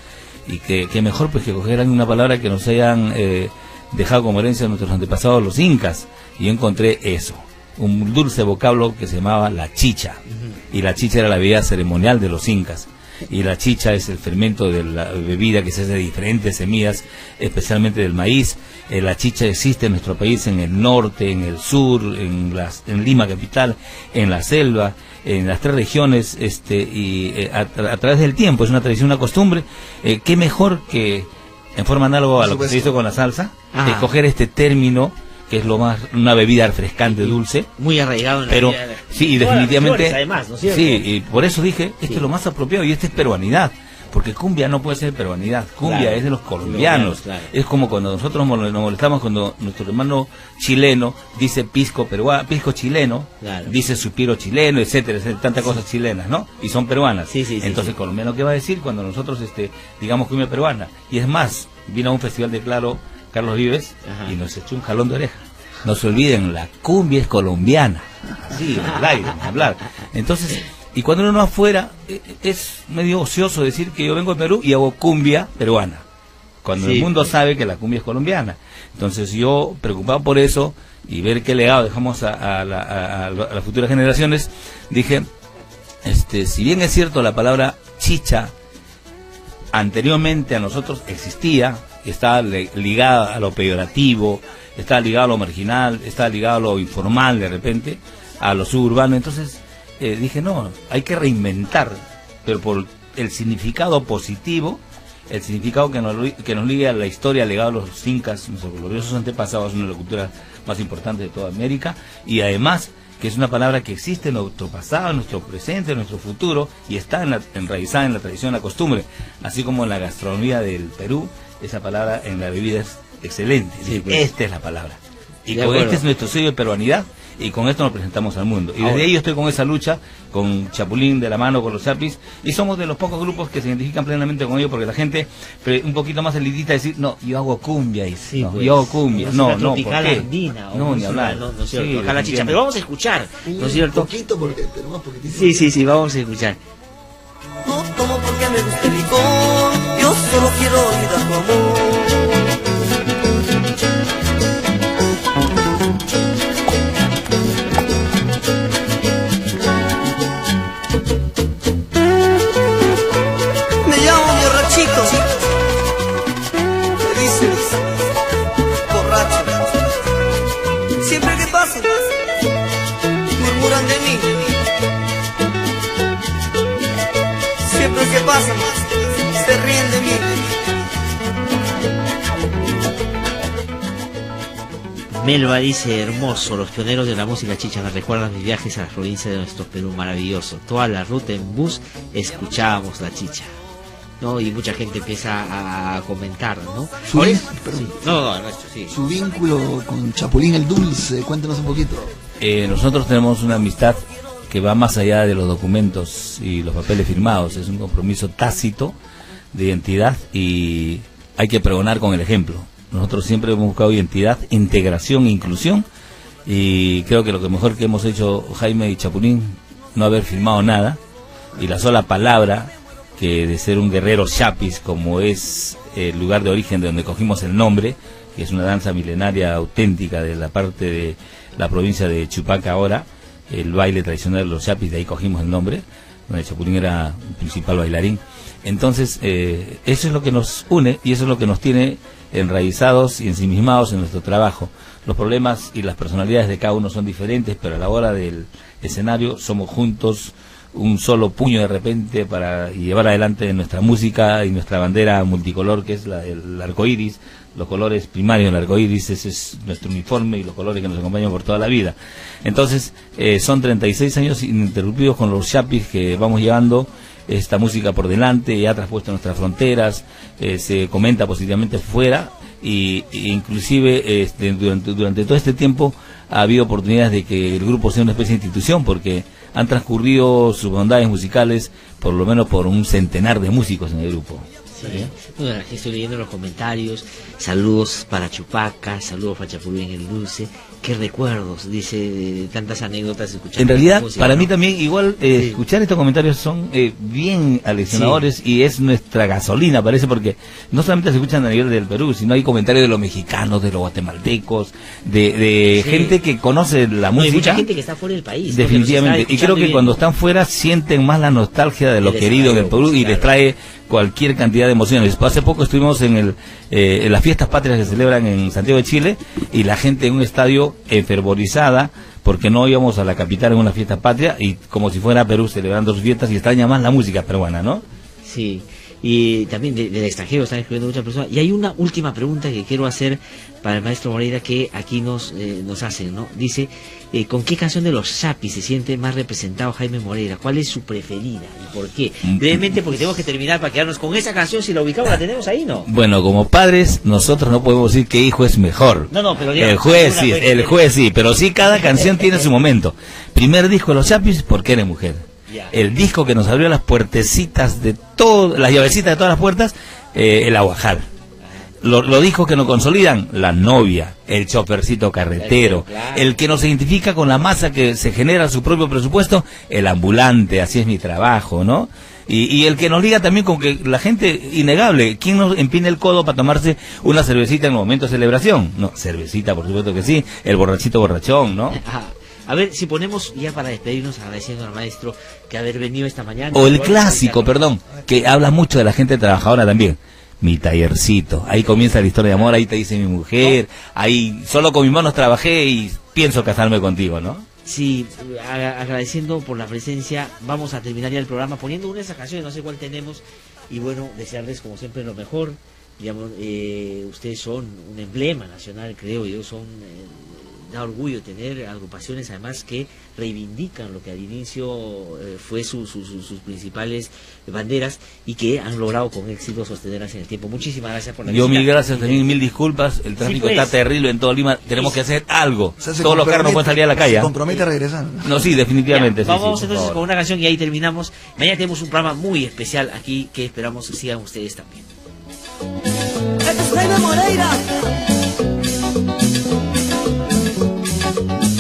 y que mejor pues que cogieran una palabra que nos hayan dejado como herencia nuestros antepasados los incas. Y yo encontré eso, un dulce vocablo que se llamaba la chicha, y la chicha era la bebida ceremonial de los incas, y la chicha es el fermento de la bebida que se hace de diferentes semillas, especialmente del maíz. La chicha existe en nuestro país, en el norte, en el sur, en Lima capital, en la selva, en las 3 regiones, a través del tiempo, es una tradición, una costumbre. Qué mejor que, en forma análoga a lo que se hizo con la salsa, escoger este término, que es lo más, una bebida refrescante, dulce, muy arraigado en la vida. Sí, y definitivamente, flores, además, ¿no es cierto? sí, y por eso dije, esto es lo más apropiado, y esta es peruanidad, porque cumbia no puede ser peruanidad, cumbia es de los colombianos, claro. Es como cuando nosotros nos molestamos cuando nuestro hermano chileno dice pisco chileno, claro, dice suspiro chileno, etcétera, tantas cosas chilenas, ¿no? Y son peruanas. Entonces, colombiano, ¿qué va a decir cuando nosotros digamos cumbia peruana? Y es más, vino a un festival de Carlos Vives, y nos echó un jalón de oreja. No se olviden, la cumbia es colombiana. Sí, al aire, hablar. Entonces, y cuando uno afuera, es medio ocioso decir que yo vengo de Perú y hago cumbia peruana, cuando el mundo sabe que la cumbia es colombiana. Entonces yo, preocupado por eso, y ver qué legado dejamos a las futuras generaciones, dije, si bien es cierto la palabra chicha, anteriormente a nosotros existía, estaba ligada a lo peyorativo, estaba ligado a lo marginal, estaba ligado a lo informal de repente, a lo suburbano. Entonces dije, no, hay que reinventar, pero por el significado positivo, el significado que nos liga a la historia, legado a los incas, nuestros gloriosos antepasados, una de las culturas más importantes de toda América, y además que es una palabra que existe en nuestro pasado, en nuestro presente, en nuestro futuro, y está enraizada en la tradición, en la costumbre, así como en la gastronomía del Perú. Esa palabra en la bebida es excelente. Esta es la palabra. Y con este es nuestro sello de peruanidad, y con esto nos presentamos al mundo. Y desde ahí yo estoy con esa lucha, con Chapulín de la mano, con los Chapis, y somos de los pocos grupos que se identifican plenamente con ellos, porque la gente un poquito más elitista decir, no, yo hago cumbia, yo hago cumbia. No, ¿por qué? Andina, no, ni hablar. No es cierto, acá la chicha. Pero vamos a escuchar, ¿no es cierto? Poquito, porque tenemos poquitito. Sí, vamos a escuchar. No tomo porque me gusta el licor, yo solo quiero olvidar tu amor. Me llamo borrachito, me dices borracho. Siempre que pasan, murmuran de mí. Siempre que pasan, se ríen de mí. Melba dice, hermoso, los pioneros de la música chicha me recuerdan mis viajes a las provincias de nuestro Perú, maravilloso. Toda la ruta en bus escuchábamos la chicha, ¿no? Y mucha gente empieza a comentar, ¿no? Su vínculo con Chapulín el Dulce, cuéntanos un poquito. Nosotros tenemos una amistad que va más allá de los documentos y los papeles firmados. Es un compromiso tácito de identidad, y hay que pregonar con el ejemplo. Nosotros siempre hemos buscado identidad, integración e inclusión, y creo que lo mejor que hemos hecho Jaime y Chapulín, no haber firmado nada, y la sola palabra que de ser un guerrero chapis, como es el lugar de origen de donde cogimos el nombre, que es una danza milenaria auténtica de la parte de la provincia de Chupaca ahora, el baile tradicional de los chapis, de ahí cogimos el nombre, donde Chapulín era el principal bailarín. Entonces, eso es lo que nos une, y eso es lo que nos tiene enraizados y ensimismados en nuestro trabajo. Los problemas y las personalidades de cada uno son diferentes, pero a la hora del escenario somos juntos un solo puño de repente para llevar adelante nuestra música y nuestra bandera multicolor, que es el arco iris, los colores primarios del arco iris. Ese es nuestro uniforme y los colores que nos acompañan por toda la vida. Entonces, son 36 años ininterrumpidos con los chapis que vamos llevando esta música por delante, ya traspuesto nuestras fronteras, se comenta positivamente fuera, y inclusive durante todo este tiempo ha habido oportunidades de que el grupo sea una especie de institución, porque han transcurrido sus bondades musicales por lo menos por un centenar de músicos en el grupo. Sí. Bueno, aquí estoy leyendo los comentarios. Saludos para Chupaca, saludos para Chapulú en el Dulce. Qué recuerdos, dice, de tantas anécdotas escuchando. En realidad, música, para ¿no? mí también, igual, escuchar estos comentarios son bien aleccionadores, y es nuestra gasolina, parece, porque no solamente se escuchan a nivel del Perú, sino hay comentarios de los mexicanos, de los guatemaltecos, de gente que conoce la música. Hay mucha gente que está fuera del país. Definitivamente, y creo que cuando están fuera sienten más la nostalgia de lo querido en el Perú, y les trae cualquier cantidad de emociones. Hace poco estuvimos en las fiestas patrias que se celebran en Santiago de Chile, y la gente en un estadio enfervorizada porque no íbamos a la capital en una fiesta patria, y como si fuera Perú celebrando sus fiestas, y extraña más la música peruana, ¿no? Sí, y también del extranjero están escribiendo muchas personas. Y hay una última pregunta que quiero hacer para el maestro Moreira, que aquí nos hacen, ¿no? Dice, ¿con qué canción de los Chapis se siente más representado Jaime Moreira? ¿Cuál es su preferida y por qué? Brevemente, porque tenemos que terminar para quedarnos con esa canción. Si la ubicamos, la tenemos ahí, ¿no? Bueno, como padres, nosotros no podemos decir qué hijo es mejor. No, pero el juez sí, pero sí, cada canción tiene su momento. Primer disco de los Chapis, porque eres mujer. El disco que nos abrió las puertecitas de todo, las llavecitas de todas las puertas, el Aguajar. Los discos que nos consolidan, La Novia, El Chofercito Carretero, el que nos identifica con la masa que se genera su propio presupuesto, El Ambulante, Así es mi trabajo, ¿no? Y el que nos liga también con que la gente, innegable, ¿quién nos empina el codo para tomarse una cervecita en el momento de celebración? No, cervecita, por supuesto que sí, el borrachito borrachón, ¿no? A ver, si ponemos ya para despedirnos, agradeciendo al maestro que haber venido esta mañana. O el clásico, perdón, que habla mucho de la gente trabajadora también. Mi tallercito, ahí comienza la historia de amor, ahí te dice mi mujer, ahí solo con mis manos trabajé y pienso casarme contigo, ¿no? Sí, agradeciendo por la presencia. Vamos a terminar ya el programa poniendo una de esas canciones, no sé cuál tenemos, y bueno, desearles como siempre lo mejor. Digamos, ustedes son un emblema nacional, creo yo, da orgullo tener agrupaciones además que reivindican lo que al inicio fue sus principales banderas, y que han logrado con éxito sostenerlas en el tiempo. Muchísimas gracias por la visita. Mil gracias también, mil disculpas. El tráfico está terrible en todo Lima. Tenemos que hacer algo. O sea, todos los carros no pueden salir a la calle. Se compromete a regresar. No, sí, definitivamente. Ya, vamos entonces con una canción y ahí terminamos. Mañana tenemos un programa muy especial aquí que esperamos que sigan ustedes también. Este es Jaime Moreira.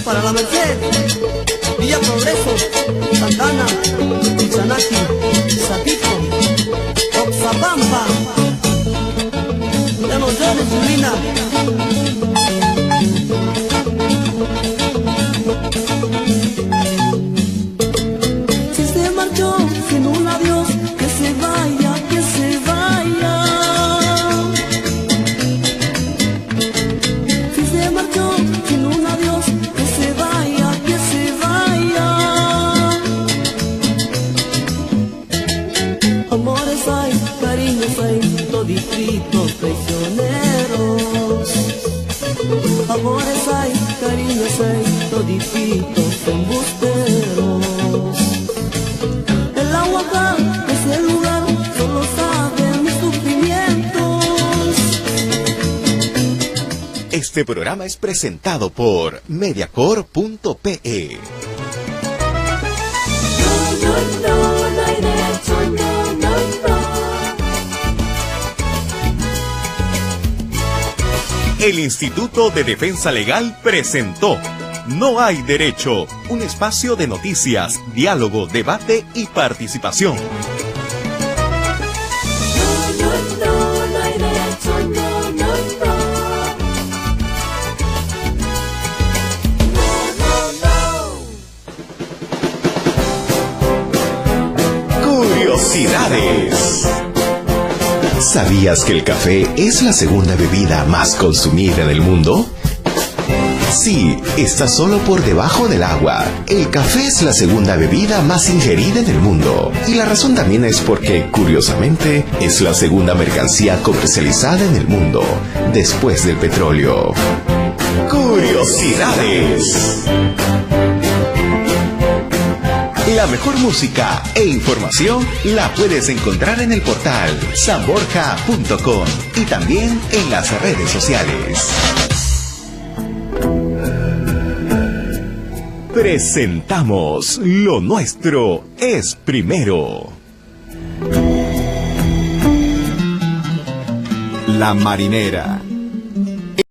Para la Merced, Villa Progreso, Santana, Izanaki, Zapito, Oxapampa, ya nos llames, Julina. Si se marchó sin un adiós, que se vaya, que se vaya. Si se marchó sin un adiós, que se vaya, que se vaya. Amores hay, cariños hay, todititos traicioneros. Amores hay, cariños hay, todititos embusteros. El Aguajar es el lugar, solo saben mis sufrimientos. Este programa es presentado por Mediacor.pe. El Instituto de Defensa Legal presentó No hay derecho, un espacio de noticias, diálogo, debate y participación. Curiosidades. ¿Sabías que el café es la segunda bebida más consumida en el mundo? Sí, está solo por debajo del agua. El café es la segunda bebida más ingerida en el mundo. Y la razón también es porque, curiosamente, es la segunda mercancía comercializada en el mundo, después del petróleo. Curiosidades. La mejor música e información la puedes encontrar en el portal sanborja.com y también en las redes sociales. Presentamos Lo Nuestro es Primero. La Marinera,